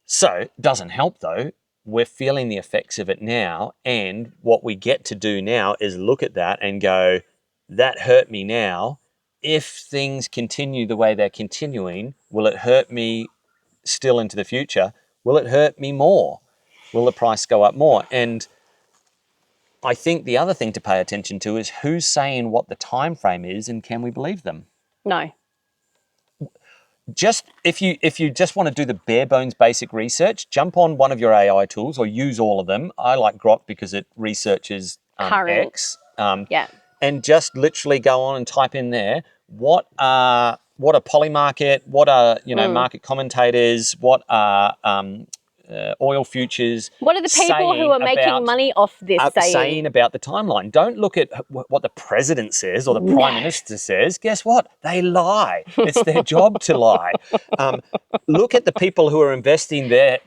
So, doesn't help though. We're feeling the effects of it now. And what we get to do now is look at that and go, that hurt me now. If things continue the way they're continuing, will it hurt me still into the future? Will it hurt me more? Will the price go up more? And I think the other thing to pay attention to is who's saying what the time frame is, and can we believe them? No. Just if you just want to do the bare bones basic research, jump on one of your AI tools or use all of them. I like Grok because it researches current X. And just literally go on and type in there what are Polymarket, what are market commentators, what are oil futures. What are the people who are making money off this saying about the timeline? Don't look at what the president says or the prime minister says. Guess what? They lie. It's their job to lie. Look at the people who are investing their,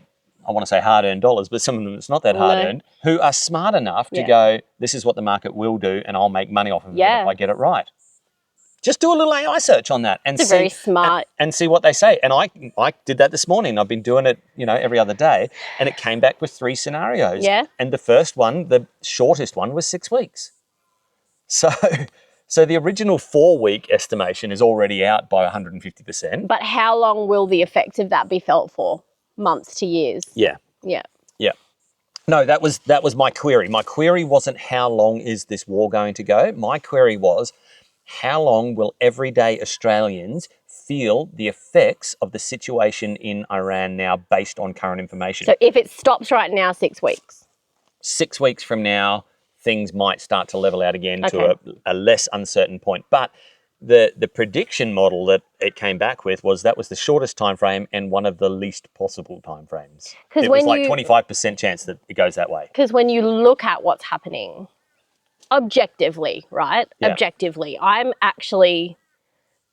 I want to say hard-earned dollars, but some of them it's not that hard-earned, who are smart enough to go, this is what the market will do and I'll make money off of it if I get it right. just do a little AI search on that and It's a very smart. and see what they say. And I did that this morning. I've been doing it, every other day, and it came back with 3 scenarios. Yeah. And the first one, the shortest one, was 6 weeks. So the original 4-week estimation is already out by 150%. But how long will the effects of that be felt for? Months to years? Yeah. Yeah. Yeah. No, that was my query. My query wasn't how long is this war going to go. My query was how long will everyday Australians feel the effects of the situation in Iran now based on current information? So if it stops right now, 6 weeks. 6 weeks from now, things might start to level out again Okay. to a less uncertain point. But the prediction model that it came back with that was the shortest time frame and one of the least possible time frames. It was like 25% chance that it goes that way. Because when you look at what's happening objectively, right? Yeah. Objectively, I'm not going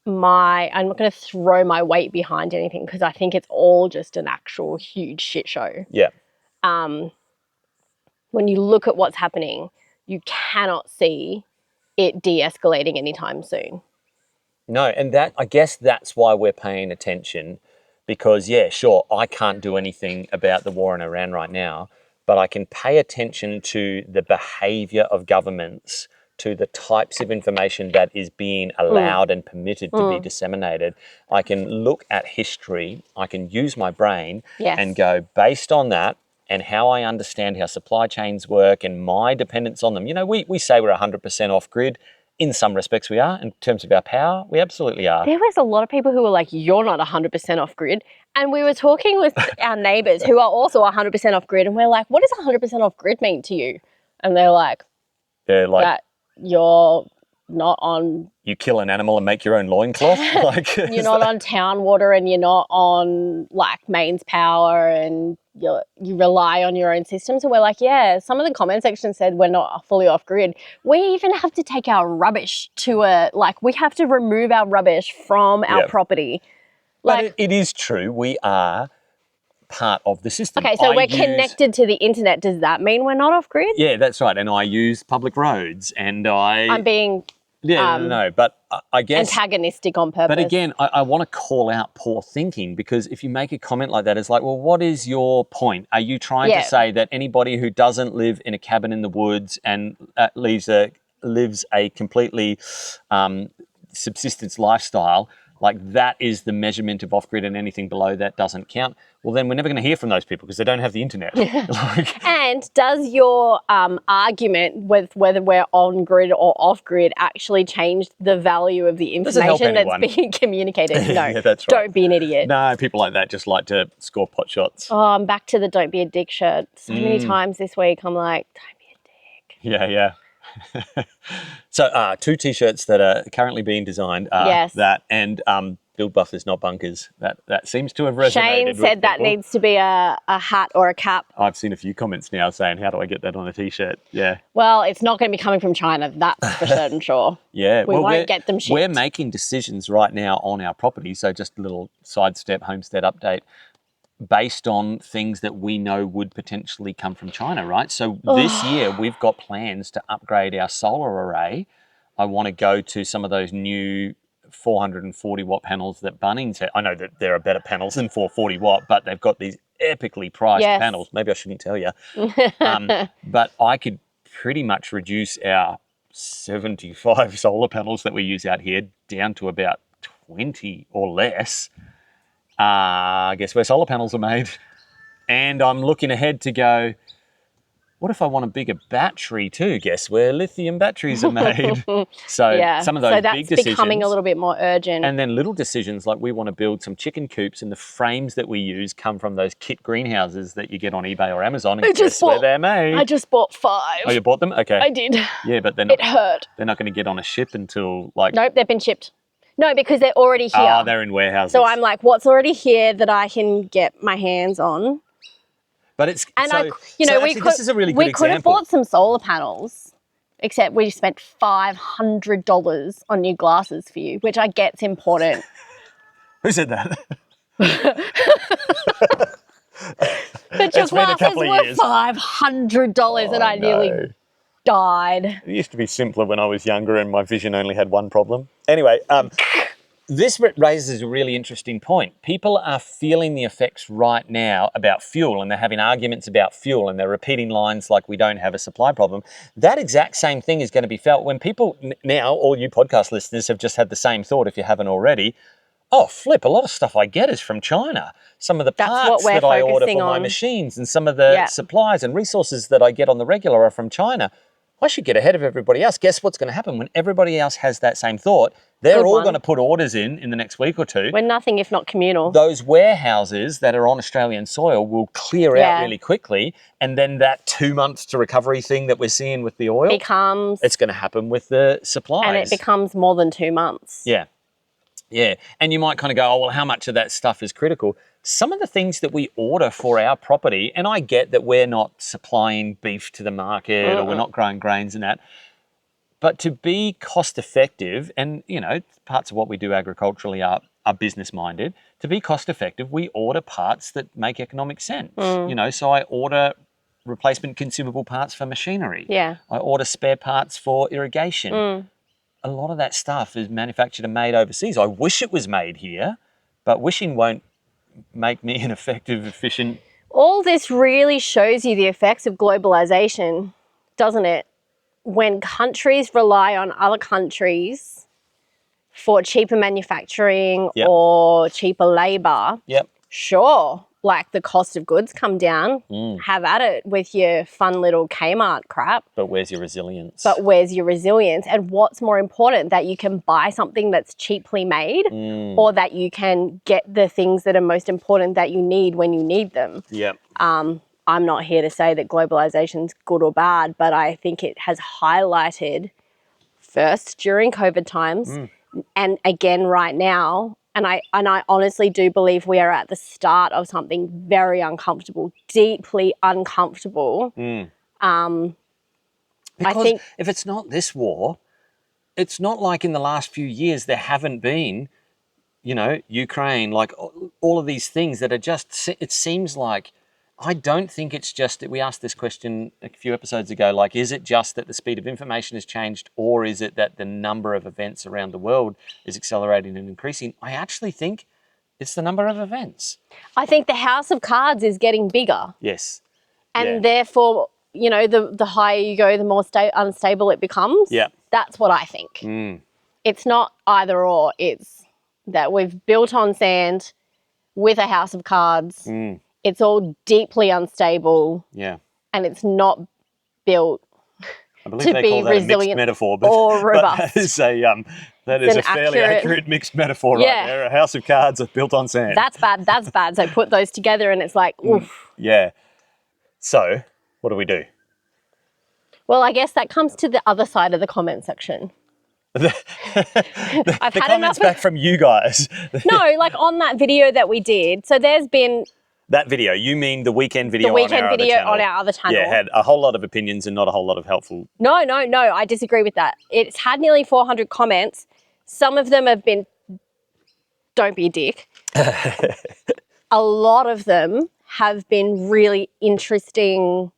to throw my weight behind anything because I think it's all just an actual huge shit show. Yeah. When you look at what's happening, you cannot see it de-escalating anytime soon. No, and I guess that's why we're paying attention, because, yeah, sure, I can't do anything about the war in Iran right now, but I can pay attention to the behaviour of governments, to the types of information that is being allowed and permitted to be disseminated. I can look at history, I can use my brain and go, based on that and how I understand how supply chains work and my dependence on them. We say we're 100% off grid. In some respects we are. In terms of our power, we absolutely are. There was a lot of people who were like, you're not 100% off grid. And we were talking with our neighbours who are also 100% off grid. And we're like, what does 100% off grid mean to you? And they're like, that you're not on... You kill an animal and make your own loincloth? You're not on town water and you're not on like mains power and you rely on your own systems. And we're like, yeah, some of the comment section said we're not fully off grid. We even have to take our rubbish we have to remove our rubbish from our property. But it is true. We are part of the system. Okay, so we're connected to the internet. Does that mean we're not off grid? Yeah, that's right. And I use public roads and I'm being... no, but I guess... antagonistic on purpose. But again, I want to call out poor thinking, because if you make a comment like that, it's like, well, what is your point? Are you trying to say that anybody who doesn't live in a cabin in the woods and lives a completely subsistence lifestyle, like that is the measurement of off-grid and anything below that doesn't count? Well, then we're never going to hear from those people because they don't have the internet. And does your argument with whether we're on-grid or off-grid actually change the value of the information that's being communicated? No, yeah, that's right. Don't be an idiot. No, people like that just like to score pot shots. Oh, I'm back to the don't be a dick shirt. So many times this week I'm like, don't be a dick. Yeah. So 2 T-shirts that are currently being designed are that and Build Buffers, Not Bunkers. That seems to have resonated. Shane said that needs to be a hat or a cap. I've seen a few comments now saying, how do I get that on a T-shirt? Yeah. Well, it's not going to be coming from China, that's for certain sure. Yeah. We won't get them shipped. We're making decisions right now on our property, so just a little sidestep, homestead update, based on things that we know would potentially come from China, right? So this year we've got plans to upgrade our solar array. I want to go to some of those new 440 watt panels that Bunnings have. I know that there are better panels than 440 watt, but they've got these epically priced panels. Maybe I shouldn't tell you. But I could pretty much reduce our 75 solar panels that we use out here down to about 20 or less. I guess where solar panels are made. And I'm looking ahead to go, what if I want a bigger battery too? Guess where lithium batteries are made. So some of those big decisions. So that's becoming a little bit more urgent. And then little decisions like we want to build some chicken coops, and the frames that we use come from those kit greenhouses that you get on eBay or Amazon. And guess where they're made. I just bought 5. Oh, you bought them? Okay. I did. Yeah, but it hurt. They're not going to get on a ship until like... Nope, they've been shipped. No, because they're already here. Oh, they're in warehouses. So I'm like, what's already here that I can get my hands on? But it's and this is a really good example. We could have bought some solar panels, except we spent $500 on new glasses for you, which I get's important. Who said that? But your glasses were $500, and I nearly died. It used to be simpler when I was younger and my vision only had one problem. Anyway, this raises a really interesting point. People are feeling the effects right now about fuel, and they're having arguments about fuel, and they're repeating lines like we don't have a supply problem. That exact same thing is going to be felt when people now, all you podcast listeners have just had the same thought if you haven't already. Oh, flip, a lot of stuff I get is from China. Some of the parts that I order for my machines and some of the supplies and resources that I get on the regular are from China. I should get ahead of everybody else. Guess what's going to happen when everybody else has that same thought? They're all going to put orders in the next week or two. We're nothing if not communal. Those warehouses that are on Australian soil will clear out really quickly. And then that 2 months to recovery thing that we're seeing with the oil, it's going to happen with the supplies. And it becomes more than 2 months. Yeah. Yeah. And you might kind of go, oh, well, how much of that stuff is critical? Some of the things that we order for our property, and I get that we're not supplying beef to the market or we're not growing grains and that, but to be cost effective, and, you know, parts of what we do agriculturally are business minded, to be cost effective, we order parts that make economic sense. You know, so I order replacement consumable parts for machinery. Yeah. I order spare parts for irrigation. A lot of that stuff is manufactured and made overseas. I wish it was made here, but wishing won't make me an effective, efficient. All this really shows you the effects of globalization, doesn't it? When countries rely on other countries for cheaper manufacturing or cheaper labor, sure, like the cost of goods come down, have at it with your fun little Kmart crap. But where's your resilience? And what's more important, that you can buy something that's cheaply made or that you can get the things that are most important that you need when you need them? Yep. I'm not here to say that globalization's good or bad, but I think it has highlighted first during COVID times and again right now. And I honestly do believe we are at the start of something very uncomfortable, deeply uncomfortable. Because I think if it's not this war, it's not like in the last few years there haven't been, you know, Ukraine, like all of these things that are just, it seems like, I don't think it's just that we asked this question a few episodes ago, like, is it just that the speed of information has changed, or is it that the number of events around the world is accelerating and increasing? I actually think it's the number of events. I think the house of cards is getting bigger. Yes. And therefore, you know, the higher you go, the more unstable it becomes. Yeah. That's what I think. It's not either or. It's that we've built on sand with a house of cards. It's all deeply unstable. Yeah. And it's not built I believe to they be call that a resilient mixed metaphor, but, or robust. that is a fairly accurate mixed metaphor right there. A house of cards built on sand. That's bad. That's bad. So put those together and it's like, oof. Yeah. So what do we do? Well, I guess that comes to the other side of the comment section. The comments back from you guys. No, like on that video that we did. So there's been... That video, you mean the weekend video on our other channel? Yeah, had a whole lot of opinions and not a whole lot of helpful... No, I disagree with that. It's had nearly 400 comments. Some of them have been, don't be a dick. A lot of them have been really interesting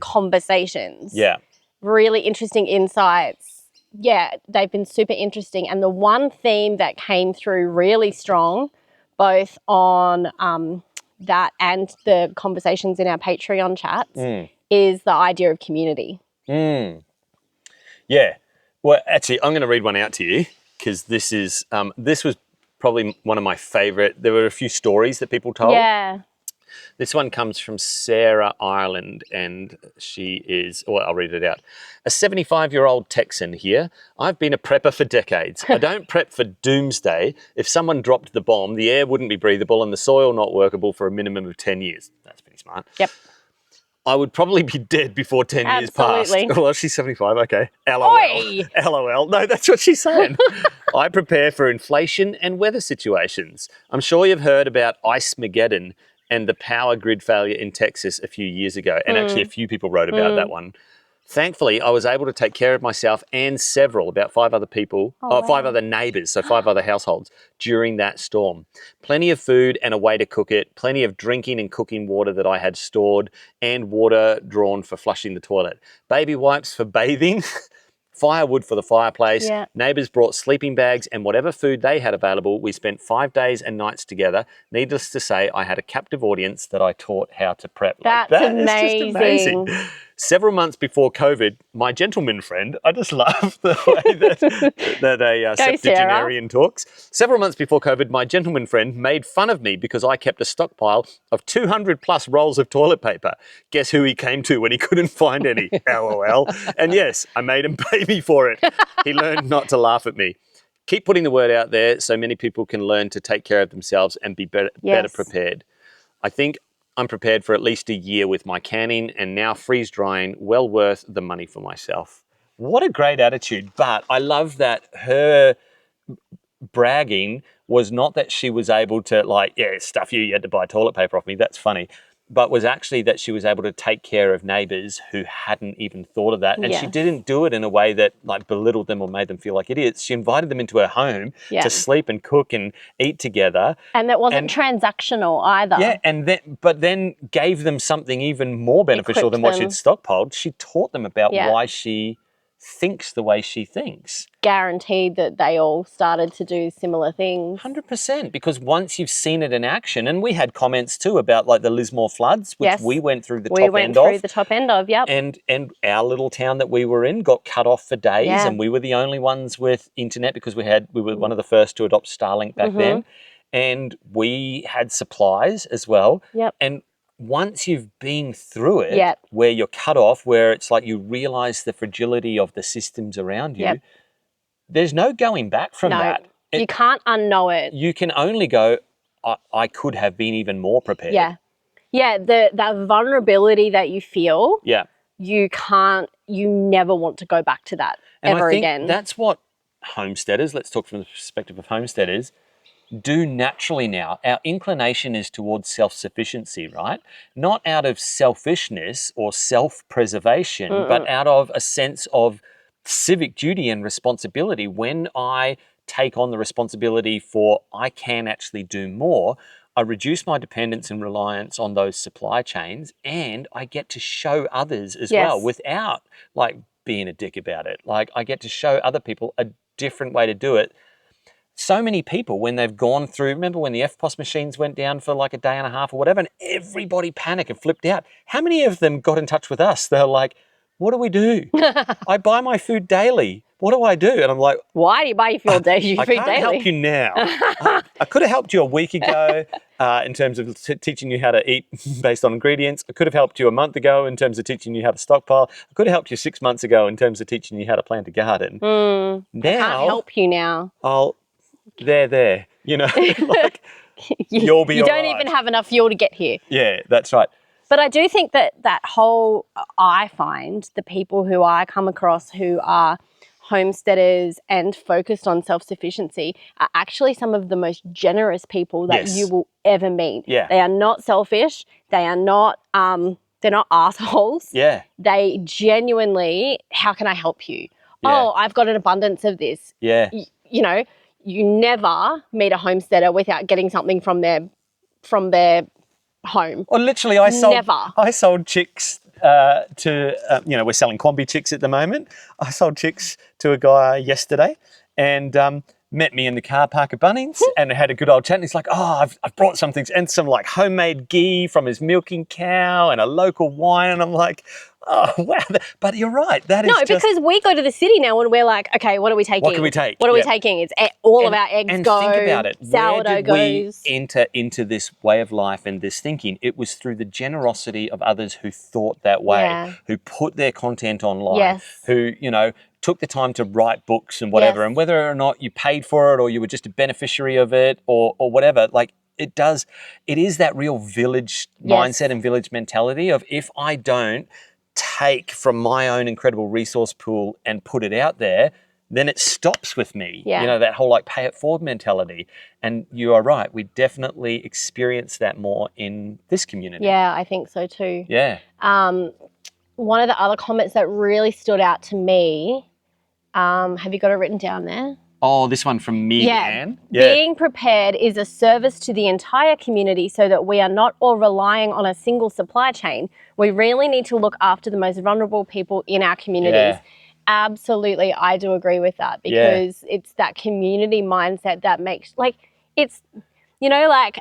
conversations. Yeah. Really interesting insights. Yeah, they've been super interesting. And the one theme that came through really strong, both on that and the conversations in our Patreon chats, is the idea of community. Yeah. Well, actually, I'm going to read one out to you because this was probably one of my favorite. There were a few stories that people told. Yeah. This one comes from Sarah Ireland, and she is, well, I'll read it out. A 75-year-old Texan here. I've been a prepper for decades. I don't prep for doomsday. If someone dropped the bomb, the air wouldn't be breathable and the soil not workable for a minimum of 10 years. That's pretty smart. Yep. I would probably be dead before 10 years passed. Well, she's 75, okay. LOL. Oi! LOL. No, that's what she's saying. I prepare for inflation and weather situations. I'm sure you've heard about Ice-mageddon and the power grid failure in Texas a few years ago. And actually a few people wrote about that one. Thankfully, I was able to take care of myself and about 5 other people, Oh, five wow. other neighbours, so 5 other households during that storm. Plenty of food and a way to cook it, plenty of drinking and cooking water that I had stored, and water drawn for flushing the toilet. Baby wipes for bathing. Firewood for the fireplace. Yeah. Neighbours brought sleeping bags and whatever food they had available. We spent 5 days and nights together. Needless to say, I had a captive audience that I taught how to prep. That's That is amazing. just amazing. Several months before COVID, my gentleman friend, I just love the way that a septuagenarian talks. Several months before COVID, my gentleman friend made fun of me because I kept a stockpile of 200 plus rolls of toilet paper. Guess who he came to when he couldn't find any? LOL. And yes, I made him pay me for it. He learned not to laugh at me. Keep putting the word out there so many people can learn to take care of themselves and be better prepared. I think I'm prepared for at least a year with my canning and now freeze drying, well worth the money for myself. What a great attitude. But I love that her bragging was not that she was able to stuff you had to buy toilet paper off me. That's funny. But was actually that she was able to take care of neighbours who hadn't even thought of that. And she didn't do it in a way that belittled them or made them feel like idiots. She invited them into her home to sleep and cook and eat together. And that wasn't transactional either. Yeah, but then gave them something even more beneficial than what she'd stockpiled. She taught them about why she thinks the way she thinks. Guaranteed that they all started to do similar things. 100%, because once you've seen it in action, and we had comments too about the Lismore floods, which we went through the top end of. We went through the top end of, yep. And our little town that we were in got cut off for days, and we were the only ones with internet because we were one of the first to adopt Starlink back then, and we had supplies as well. Yep. And once you've been through it, where you're cut off, where it's like you realize the fragility of the systems around you, there's no going back from that. You can't unknow it. You can only go, I could have been even more prepared. Yeah. Yeah, the vulnerability that you feel, you never want to go back to that ever again. That's what homesteaders, let's talk from the perspective of homesteaders, do naturally now. Our inclination is towards self-sufficiency, right? Not out of selfishness or self-preservation, but out of a sense of civic duty and responsibility. When I take on the responsibility for I can actually do more, I reduce my dependence and reliance on those supply chains, and I get to show others as well without being a dick about it. I get to show other people a different way to do it. So many people, when they've gone through, remember when the FPOS machines went down for a day and a half or whatever, and everybody panicked and flipped out. How many of them got in touch with us? They're like, what do we do? I buy my food daily. What do I do? And I'm like, why do you buy your food daily? I can't help you now. I could have helped you a week ago in terms of teaching you how to eat based on ingredients. I could have helped you a month ago in terms of teaching you how to stockpile. I could have helped you 6 months ago in terms of teaching you how to plant a garden. Now, I can't help you now. There. You'll be You don't even have enough fuel to get here. Yeah, that's right. But I do think that I find the people who I come across who are homesteaders and focused on self-sufficiency are actually some of the most generous people that you will ever meet. Yeah. They are not selfish. They are not, they're not assholes. Yeah. They genuinely, how can I help you? Yeah. Oh, I've got an abundance of this. Yeah. You never meet a homesteader without getting something from their home. Well, literally, I sold chicks we're selling Quamby chicks at the moment. I sold chicks to a guy yesterday and met me in the car park at Bunnings and had a good old chat. And he's like, I've brought some things and some homemade ghee from his milking cow and a local wine. And I'm like, oh, wow. But you're right. Because we go to the city now and we're like, okay, what are we taking? What can we take? What are we taking? It's all of our eggs and go. And think about it. Sourdough Where did goes. we enter into this way of life and this thinking? It was through the generosity of others who thought that way, who put their content online, who, took the time to write books and whatever. And whether or not you paid for it or you were just a beneficiary of it or whatever, it is that real village mindset and village mentality of if I don't take from my own incredible resource pool and put it out there, then it stops with me. That whole pay it forward mentality. And you are right. We definitely experience that more in this community. Yeah, I think so too. Yeah. one of the other comments that really stood out to me, have you got it written down there? Oh, this one from me, Anne. Being prepared is a service to the entire community so that we are not all relying on a single supply chain. We really need to look after the most vulnerable people in our communities. Yeah. Absolutely, I do agree with that, because it's that community mindset that makes, like, it's, you know, like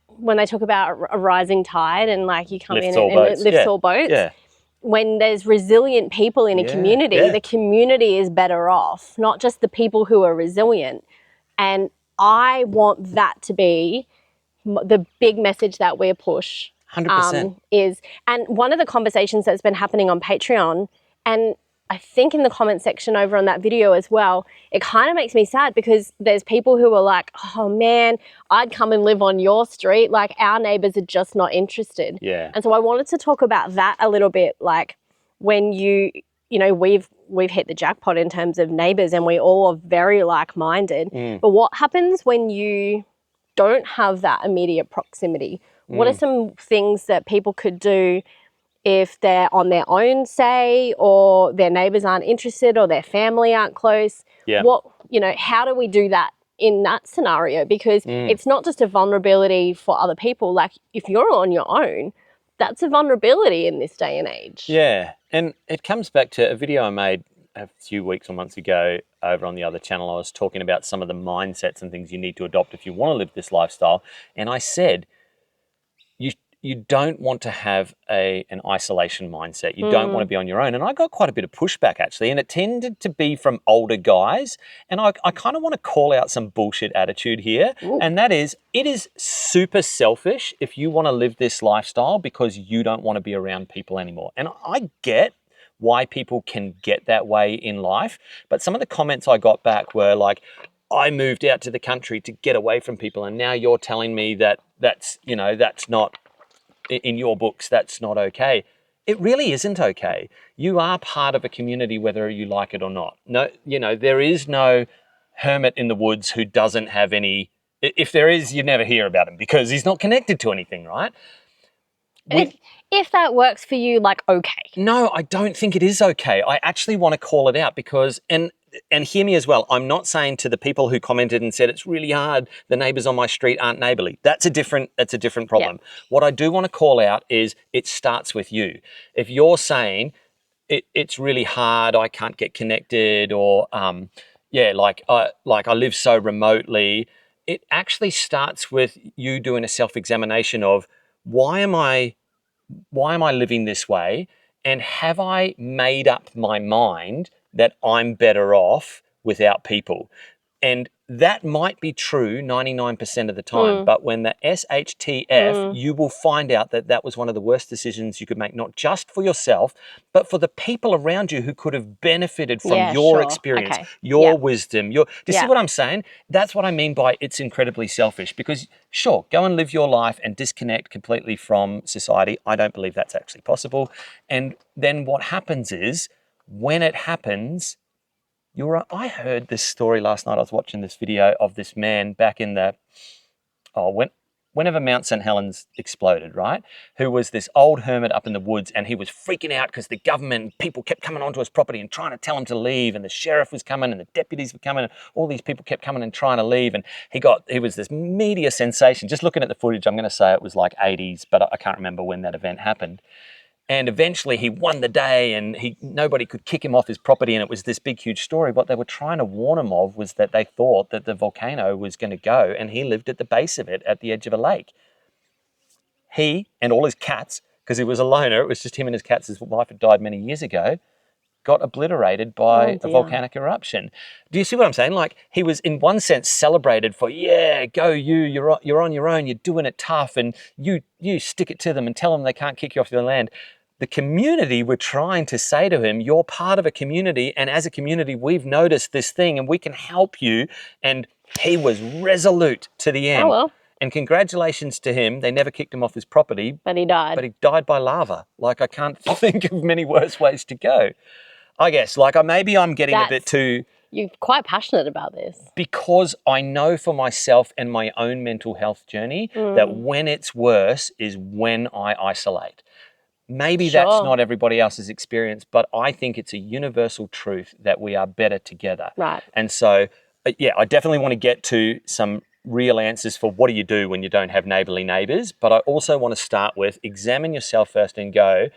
when they talk about a rising tide and like you come Lifts in all and it boats. lifts all boats. Yeah. When there's resilient people in a community, the community is better off, not just the people who are resilient. And I want that to be the big message that we push. 100%. And one of the conversations that's been happening on Patreon, and I think in the comment section over on that video as well, it kind of makes me sad, because there's people who are like, oh man, I'd come and live on your street. Like, our neighbours are just not interested. Yeah. And so I wanted to talk about that a little bit, like when you know, we've hit the jackpot in terms of neighbours and we all are very like-minded. But what happens when you don't have that immediate proximity? What are some things that people could do if they're on their own, say, or their neighbours aren't interested or their family aren't close? Yeah. What, you know, how do we do that in that scenario? Because it's not just a vulnerability for other people. Like, if you're on your own, that's a vulnerability in this day and age. Yeah. And it comes back to a video I made a few weeks or months ago over on the other channel. I was talking about some of the mindsets and things you need to adopt if you want to live this lifestyle. And I said, you don't want to have an isolation mindset. You don't want to be on your own. And I got quite a bit of pushback, actually, and it tended to be from older guys. And I kind of want to call out some bullshit attitude here. Ooh. And that is, it is super selfish if you want to live this lifestyle because you don't want to be around people anymore. And I get why people can get that way in life. But some of the comments I got back were like, I moved out to the country to get away from people, and now you're telling me that that's not, in your books, that's not okay. It really isn't okay. You are part of a community whether you like it or not. No, there is no hermit in the woods who doesn't have any. If there is, you never hear about him because he's not connected to anything, right? If that works for you, like, okay. No, I don't think it is okay. I actually want to call it out because, and hear me as well, I'm not saying to the people who commented and said it's really hard, the neighbours on my street aren't neighbourly. That's a different problem. Yeah. What I do want to call out is it starts with you. If you're saying it's really hard, I can't get connected, or like I live so remotely, it actually starts with you doing a self-examination of why am I living this way? And have I made up my mind that I'm better off without people? And that might be true 99% of the time. But when the SHTF, you will find out that that was one of the worst decisions you could make, not just for yourself, but for the people around you who could have benefited from your experience, your wisdom. Do you see what I'm saying? That's what I mean by it's incredibly selfish. Because sure, go and live your life and disconnect completely from society. I don't believe that's actually possible. And then what happens is, when it happens, I heard this story last night. I was watching this video of this man back in whenever Mount St. Helens exploded, right? Who was this old hermit up in the woods, and he was freaking out because the government, people kept coming onto his property and trying to tell him to leave, and the sheriff was coming and the deputies were coming, and all these people kept coming and trying to leave, and he was this media sensation. Just looking at the footage, I'm going to say it was like 80s, but I can't remember when that event happened. And eventually he won the day, and nobody could kick him off his property, and it was this big, huge story. What they were trying to warn him of was that they thought that the volcano was going to go, and he lived at the base of it at the edge of a lake. He and all his cats, because he was a loner, it was just him and his cats, his wife had died many years ago, got obliterated by a volcanic eruption. Do you see what I'm saying? Like, he was in one sense celebrated for, go you're on your own, you're doing it tough, and you stick it to them and tell them they can't kick you off their land. The community were trying to say to him, you're part of a community, and as a community, we've noticed this thing and we can help you. And he was resolute to the end. Oh, well. And congratulations to him. They never kicked him off his property. But he died. But he died by lava. Like, I can't think of many worse ways to go. I guess, like, maybe I'm getting a bit too... You're quite passionate about this. Because I know for myself and my own mental health journey that when it's worse is when I isolate. Maybe that's Sure. not everybody else's experience, but I think it's a universal truth that we are better together. Right. And so, yeah, I definitely want to get to some real answers for what do you do when you don't have neighbourly neighbours. But I also want to start with examine yourself first and go,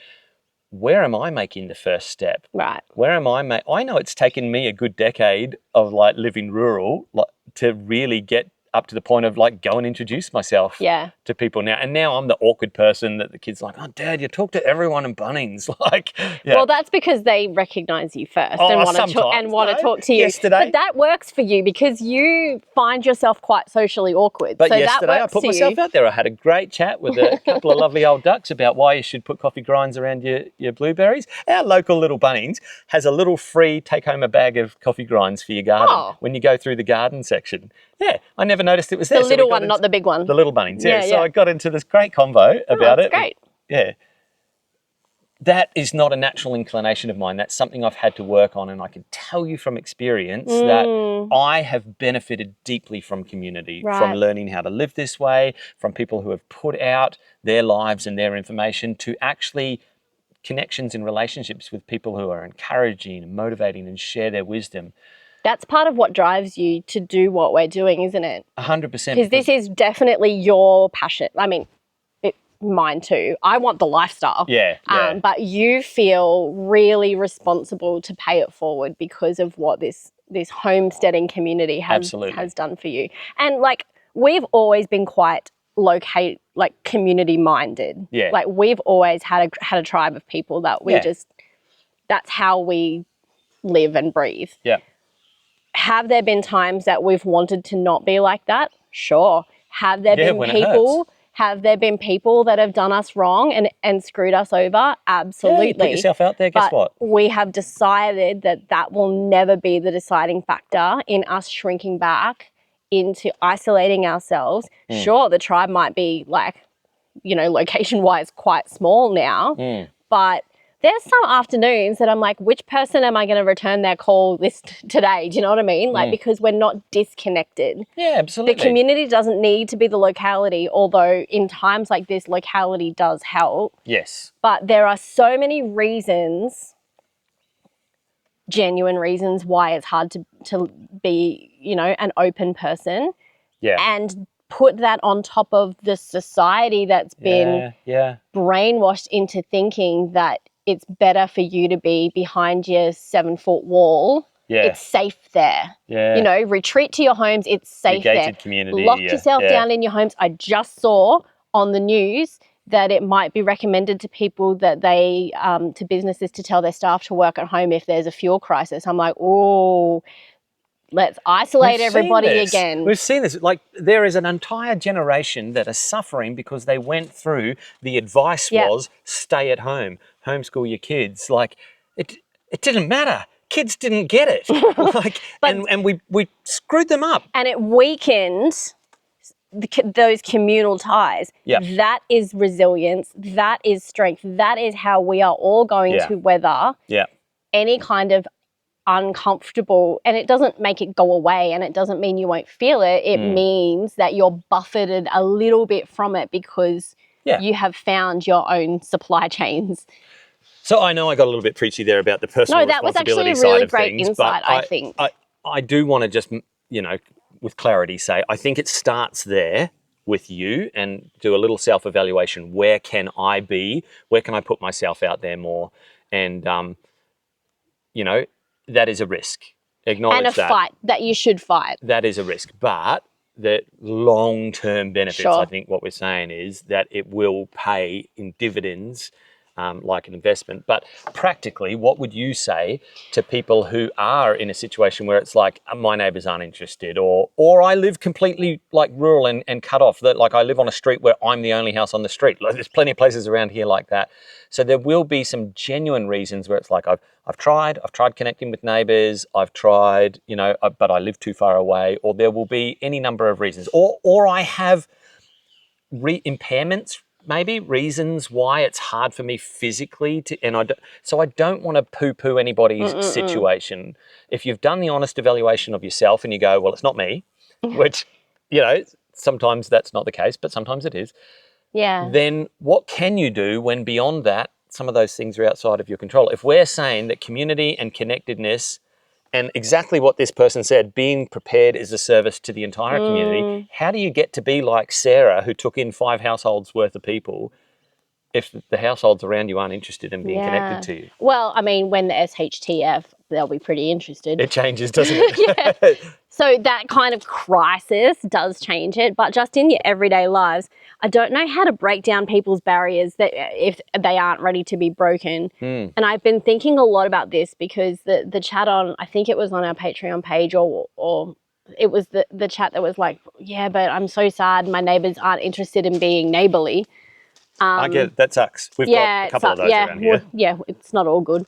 where am I making the first step? Right. Where am I? I know it's taken me a good decade of like living rural to really get up to the point of like go and introduce myself Yeah. to people now. And now I'm the awkward person that the kids are like, oh, Dad, you talk to everyone in Bunnings. Like, yeah. Well, that's because they recognise you first Oh, and want to sometimes, talk to you. Yesterday. But that works for you because you find yourself quite socially awkward. But so yesterday that I works put for myself you. out there. I had a great chat with a couple of lovely old ducks about why you should put coffee grinds around your blueberries. Our local little Bunnings has a little free take home a bag of coffee grinds for your garden when you go through the garden section. Yeah, I never noticed it was there. The little one, not the big one. The little Bunnings, yeah. So Yeah. I got into this great convo about that's it. Great. Yeah. That is not a natural inclination of mine. That's something I've had to work on, and I can tell you from experience that I have benefited deeply from community, from learning how to live this way, from people who have put out their lives and their information to actually connections and relationships with people who are encouraging and motivating and share their wisdom. That's part of what drives you to do what we're doing, isn't it? 100%. Because this is definitely your passion. I mean, mine too. I want the lifestyle. Yeah. But you feel really responsible to pay it forward because of what this homesteading community has done for you. And like we've always been quite community minded. Yeah. Like we've always had a tribe of people that we that's how we live and breathe. Yeah. Have there been times that we've wanted to not be like that? Sure. Have there been people? Have there been people that have done us wrong and screwed us over? Absolutely. Yeah, you put yourself out there, guess what? We have decided that will never be the deciding factor in us shrinking back into isolating ourselves. Sure, the tribe might be location-wise quite small now, but there's some afternoons that I'm like, which person am I going to return their call today? Do you know what I mean? Because we're not disconnected. Yeah, absolutely. The community doesn't need to be the locality, although in times like this, locality does help. Yes. But there are so many reasons, genuine reasons, why it's hard to be, an open person. Yeah. And put that on top of the society that's been brainwashed into thinking that it's better for you to be behind your 7-foot wall. Yeah. It's safe there. Yeah. Retreat to your homes. It's safe your there. gated community. Lock yourself down in your homes. I just saw on the news that it might be recommended to people that to businesses to tell their staff to work at home if there's a fuel crisis. I'm like, oh, let's isolate everybody again. We've seen this. Like there is an entire generation that are suffering because they went through the advice was stay at home, homeschool your kids. Like it didn't matter. Kids didn't get it. And we screwed them up. And it weakened those communal ties. Yep. That is resilience. That is strength. That is how we are all going to weather any kind of uncomfortable, and it doesn't make it go away and it doesn't mean you won't feel it. It means that you're buffeted a little bit from it because you have found your own supply chains. So I know I got a little bit preachy there about the personal responsibility side of things. No, that was actually a really great insight, I think. I do want to just, with clarity say, I think it starts there with you and do a little self-evaluation. Where can I be? Where can I put myself out there more? And, that is a risk. Acknowledge that. And a fight that you should fight. That is a risk. But the long-term benefits, I think what we're saying is that it will pay in dividends like an investment. But practically, what would you say to people who are in a situation where it's like, my neighbours aren't interested, or I live completely like rural and cut off, that like I live on a street where I'm the only house on the street. Like, there's plenty of places around here like that. So there will be some genuine reasons where it's like, I've tried connecting with neighbours, I've tried, but I live too far away, or there will be any number of reasons, or I have impairments, maybe reasons why it's hard for me physically so I don't want to poo-poo anybody's situation. If you've done the honest evaluation of yourself and you go, well, it's not me, which, sometimes that's not the case, but sometimes it is. Yeah. Then what can you do when beyond that some of those things are outside of your control. If we're saying that community and connectedness, and exactly what this person said, being prepared is a service to the entire community, how do you get to be like Sarah, who took in 5 households worth of people, if the households around you aren't interested in being connected to you? Well, I mean, when the SHTF, they'll be pretty interested. It changes, doesn't it? Yeah. So that kind of crisis does change it, but just in your everyday lives, I don't know how to break down people's barriers that if they aren't ready to be broken. And I've been thinking a lot about this because the chat on, I think it was on our Patreon page or it was the chat that was like, yeah, but I'm so sad my neighbours aren't interested in being neighbourly. I get it. That sucks. We've got a couple of those around here. Yeah, it's not all good.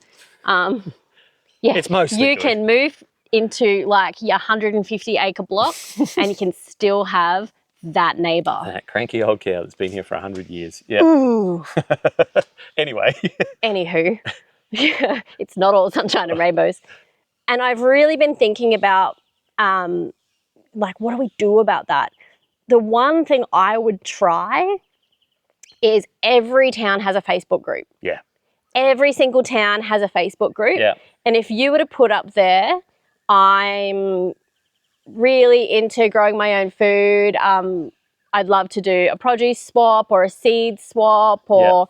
It's mostly you good. can move into like your 150 acre block and you can still have that neighbour. That cranky old cow that's been here for 100 years. Yeah. Ooh. Anyway. Anywho, it's not all sunshine and rainbows. And I've really been thinking about like, what do we do about that? The one thing I would try is every town has a Facebook group. Yeah. Every single town has a Facebook group. Yeah. And if you were to put up there, I'm really into growing my own food. I'd love to do a produce swap or a seed swap or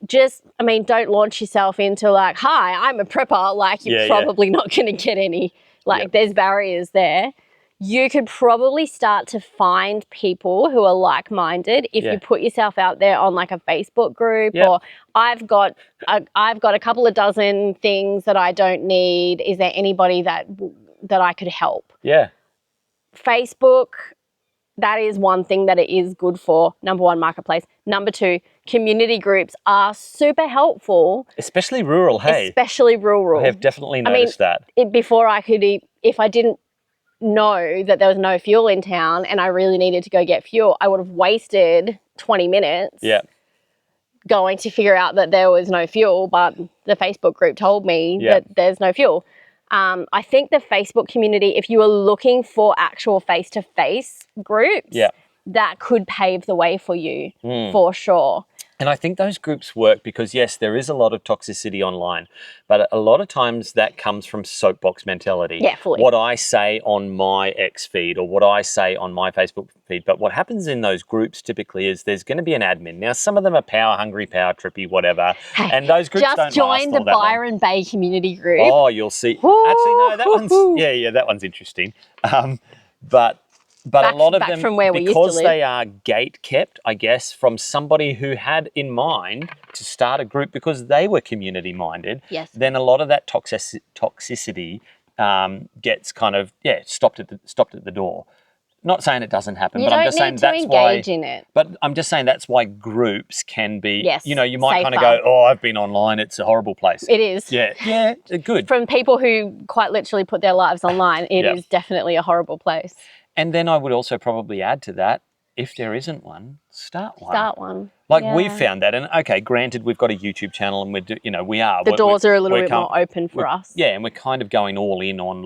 just, I mean, don't launch yourself into like, hi, I'm a prepper. Like you're probably not going to get any, like there's barriers there. You could probably start to find people who are like-minded if you put yourself out there on like a Facebook group or I've got a couple of dozen things that I don't need. Is there anybody that I could help? Yeah. Facebook, that is one thing that it is good for. Number one, marketplace. Number two, community groups are super helpful. Especially rural, hey? Especially rural. I have definitely noticed that. Before I could, if I didn't know that there was no fuel in town and I really needed to go get fuel, I would have wasted 20 minutes going to figure out that there was no fuel, but the Facebook group told me that there's no fuel. I think the Facebook community, if you are looking for actual face-to-face groups, that could pave the way for you for sure. And I think those groups work because, yes, there is a lot of toxicity online, but a lot of times that comes from soapbox mentality. Yeah, fully. What I say on my X feed or what I say on my Facebook feed. But what happens in those groups typically is there's going to be an admin. Now, some of them are power hungry, power trippy, whatever. Hey, and those groups don't just join the Byron Bay community group. Oh, you'll see. Actually, no, that one's, that one's interesting. But a lot of them, from where because they are gate kept, I guess, from somebody who had in mind to start a group because they were community minded, then a lot of that toxicity gets kind of stopped at the door. Not saying it doesn't happen, but I'm just saying that's why. In it. But I'm just saying that's why groups can be. You might safer. kind of go, "Oh, I've been online; it's a horrible place." It is. Yeah, good. From people who quite literally put their lives online, it is definitely a horrible place. And then I would also probably add to that, if there isn't one, start one. Start one. Like we've found that, and okay, granted, we've got a YouTube channel, and we are. The doors are a little bit more open for us. Yeah, and we're kind of going all in on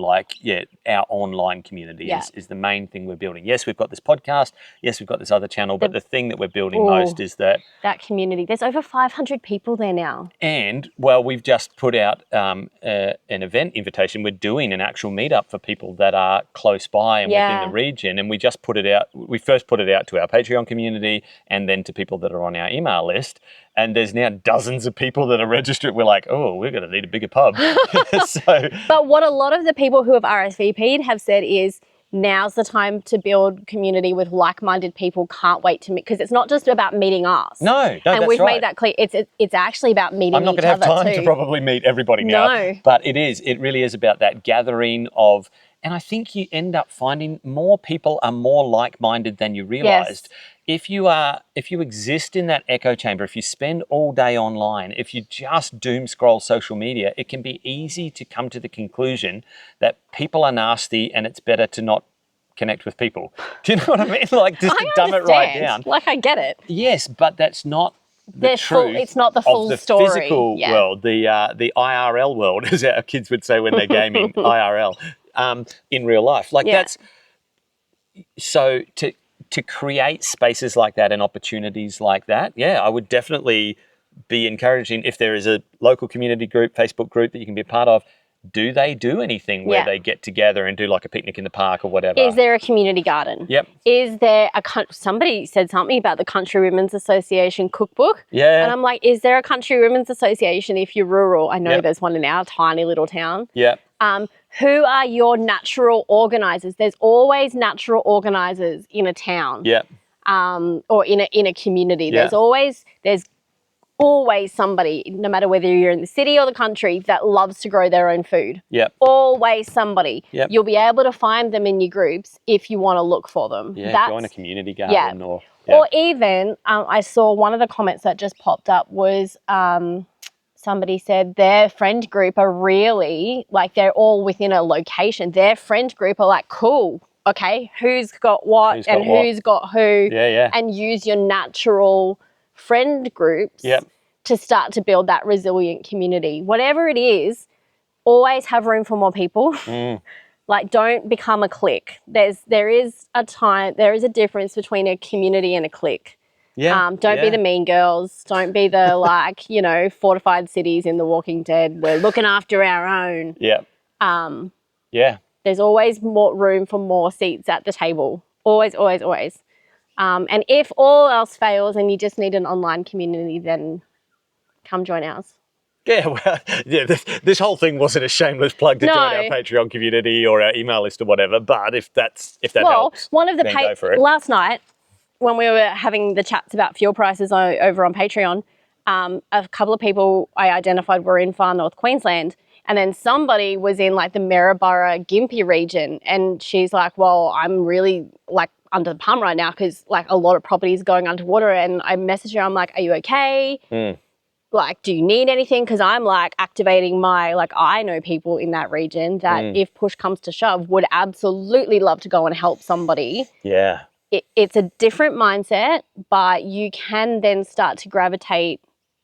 our online community is the main thing we're building. Yes, we've got this podcast. Yes, we've got this other channel, but the thing that we're building most is that community. There's over 500 people there now. And we've just put out an event invitation. We're doing an actual meetup for people that are close by and within the region, and we just put it out. We first put it out to our Patreon community, and then to people that are on our email list, and there's now dozens of people that are registered. We're like, oh, we're going to need a bigger pub. But what a lot of the people who have RSVP'd have said is now's the time to build community with like-minded people. Can't wait to meet, because it's not just about meeting us. No, and we've made that clear. It's actually about meeting each other. I'm not going to have time to probably meet everybody now, but it really is about that gathering of. And I think you end up finding more people are more like-minded than you realized. If you exist in that echo chamber, if you spend all day online, if you just doom scroll social media, it can be easy to come to the conclusion that people are nasty and it's better to not connect with people. Do you know what I mean? Like just to dumb it right down. Like I get it. Yes, but that's not the truth. It's not the full story. The physical world, the IRL world, as our kids would say when they're gaming, IRL. In real life. That's so to create spaces like that and opportunities like that, I would definitely be encouraging, if there is a local community group, Facebook group that you can be a part of, do they do anything where they get together and do like a picnic in the park or whatever? Is there a community garden? Yep. Is there somebody said something about the Country Women's Association cookbook? Yeah. And I'm like, is there a Country Women's Association if you're rural? I know there's one in our tiny little town. Yeah. Who are your natural organisers? There's always natural organisers in a town. Yeah. Or in a community. Yeah. There's always somebody, no matter whether you're in the city or the country, that loves to grow their own food. Yep. Always somebody. Yep. You'll be able to find them in your groups if you want to look for them. Yeah, join a community garden or... Yeah. Or even, I saw one of the comments that just popped up was somebody said their friend group are really, like they're all within a location. Their friend group are like, cool, okay, who's got what who's got who. Yeah. And use your natural friend groups to start to build that resilient community. Whatever it is, always have room for more people. Like, don't become a clique. There is a difference between a community and a clique. Yeah. Don't be the mean girls. Don't be the like, fortified cities in The Walking Dead. We're looking after our own. Yeah. There's always more room for more seats at the table. Always, always, always. And if all else fails and you just need an online community, then come join ours. Yeah, well, this whole thing wasn't a shameless plug to join our Patreon community or our email list or whatever. But if that helps, one of the then go for it. Last night when we were having the chats about fuel prices over on Patreon, a couple of people I identified were in far north Queensland. And then somebody was in like the Maryborough Gympie region, and she's like, well, I'm really like under the pump right now because like a lot of property is going underwater. And I messaged her, I'm like, are you okay? Like, do you need anything? Because I'm like activating I know people in that region that if push comes to shove would absolutely love to go and help somebody. Yeah. It's a different mindset, but you can then start to gravitate.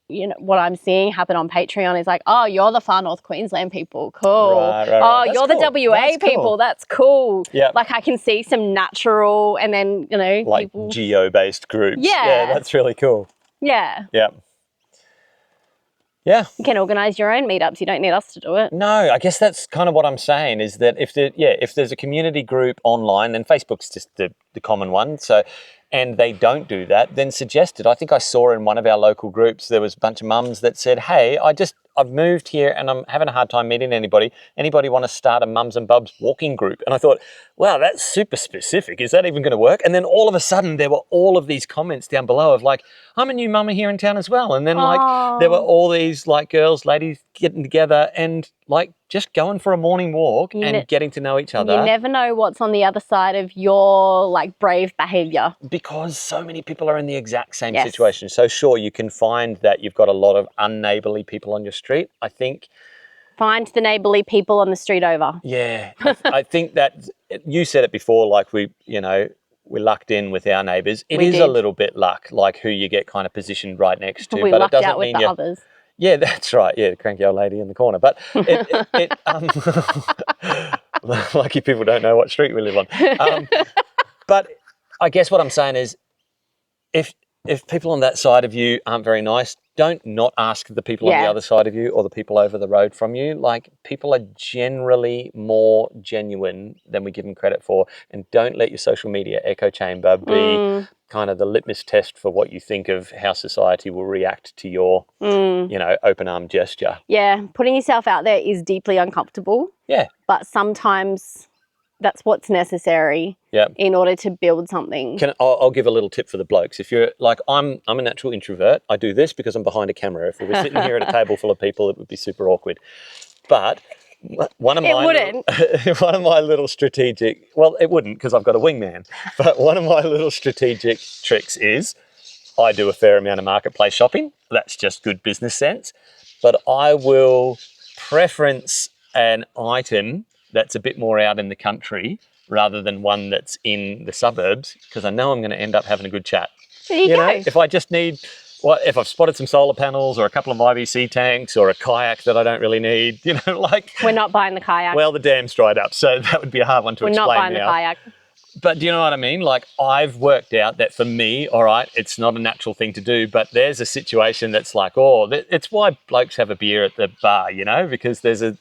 What I'm seeing happen on Patreon is like, oh, you're the far north Queensland people. Cool. Right. Oh, That's you're cool. the WA That's people. cool. That's cool. Yeah. Like I can see some natural and then, like people. geo-based groups. Yeah. That's really cool. Yeah. Yeah. Yeah. You can organise your own meetups. You don't need us to do it. No, I guess that's kind of what I'm saying is that if there's a community group online, then Facebook's just the common one. So, and they don't do that, then suggest it. I think I saw in one of our local groups, there was a bunch of mums that said, hey, I've moved here and I'm having a hard time meeting anybody. Anybody want to start a mums and bubs walking group? And I thought, wow, that's super specific. Is that even going to work? And then all of a sudden there were all of these comments down below of like, I'm a new mama here in town as well. And then like there were all these like ladies getting together and like just going for a morning walk and getting to know each other. You never know what's on the other side of your like brave behaviour. Because so many people are in the exact same situation. So sure, you can find that you've got a lot of unneighbourly people on your street. I think find the neighbourly people on the street over. Yeah, I think that you said it before. Like we lucked in with our neighbours. It is a little bit luck, like who you get kind of positioned right next to. We but lucked it doesn't out with mean the others. Yeah, that's right. Yeah, the cranky old lady in the corner. But lucky people don't know what street we live on. But I guess what I'm saying is, if people on that side of you aren't very nice, don't not ask the people on the other side of you or the people over the road from you. Like, people are generally more genuine than we give them credit for. And don't let your social media echo chamber be kind of the litmus test for what you think of how society will react to your, open arm gesture. Yeah, putting yourself out there is deeply uncomfortable. Yeah. But sometimes that's what's necessary in order to build something. I'll give a little tip for the blokes. If you're like, I'm a natural introvert. I do this because I'm behind a camera. If we were sitting here at a table full of people, it would be super awkward. But one of my little strategic, well, it wouldn't because I've got a wingman. But one of my little strategic tricks is I do a fair amount of marketplace shopping. That's just good business sense. But I will preference an item that's a bit more out in the country rather than one that's in the suburbs, because I know I'm going to end up having a good chat. There you go. If I just need, if I've spotted some solar panels or a couple of IBC tanks or a kayak that I don't really need, like... We're not buying the kayak. Well, the dam's dried up, so that would be a hard one to explain now. We're not buying the kayak. but do you know what I mean? Like, I've worked out that for me, all right, it's not a natural thing to do, but there's a situation that's like, oh, it's why blokes have a beer at the bar, you know, because there's an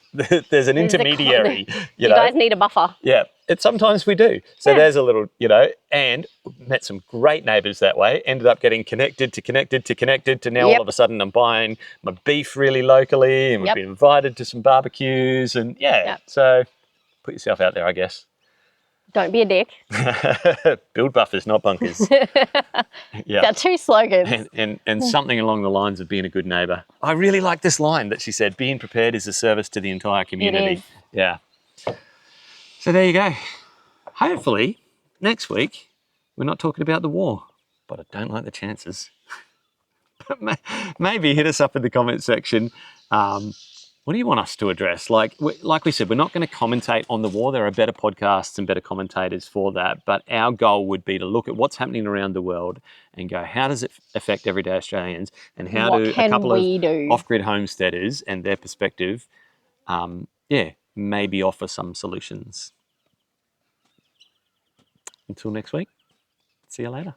intermediary, you guys need a buffer. Yeah, sometimes we do. So Yeah. there's a little, and met some great neighbours that way. Ended up getting connected to now all of a sudden I'm buying my beef really locally, and we've been invited to some barbecues, and so put yourself out there, I guess. Don't be a dick. Build buffers, not bunkers. Got two slogans. And something along the lines of being a good neighbour. I really like this line that she said, being prepared is a service to the entire community. It is. Yeah. So there you go. Hopefully, next week, we're not talking about the war, but I don't like the chances. But maybe hit us up in the comment section. What do you want us to address? Like we said, we're not going to commentate on the war. There are better podcasts and better commentators for that. But our goal would be to look at what's happening around the world and go, how does it affect everyday Australians? And how do a couple of off-grid homesteaders and their perspective, maybe offer some solutions. Until next week, see you later.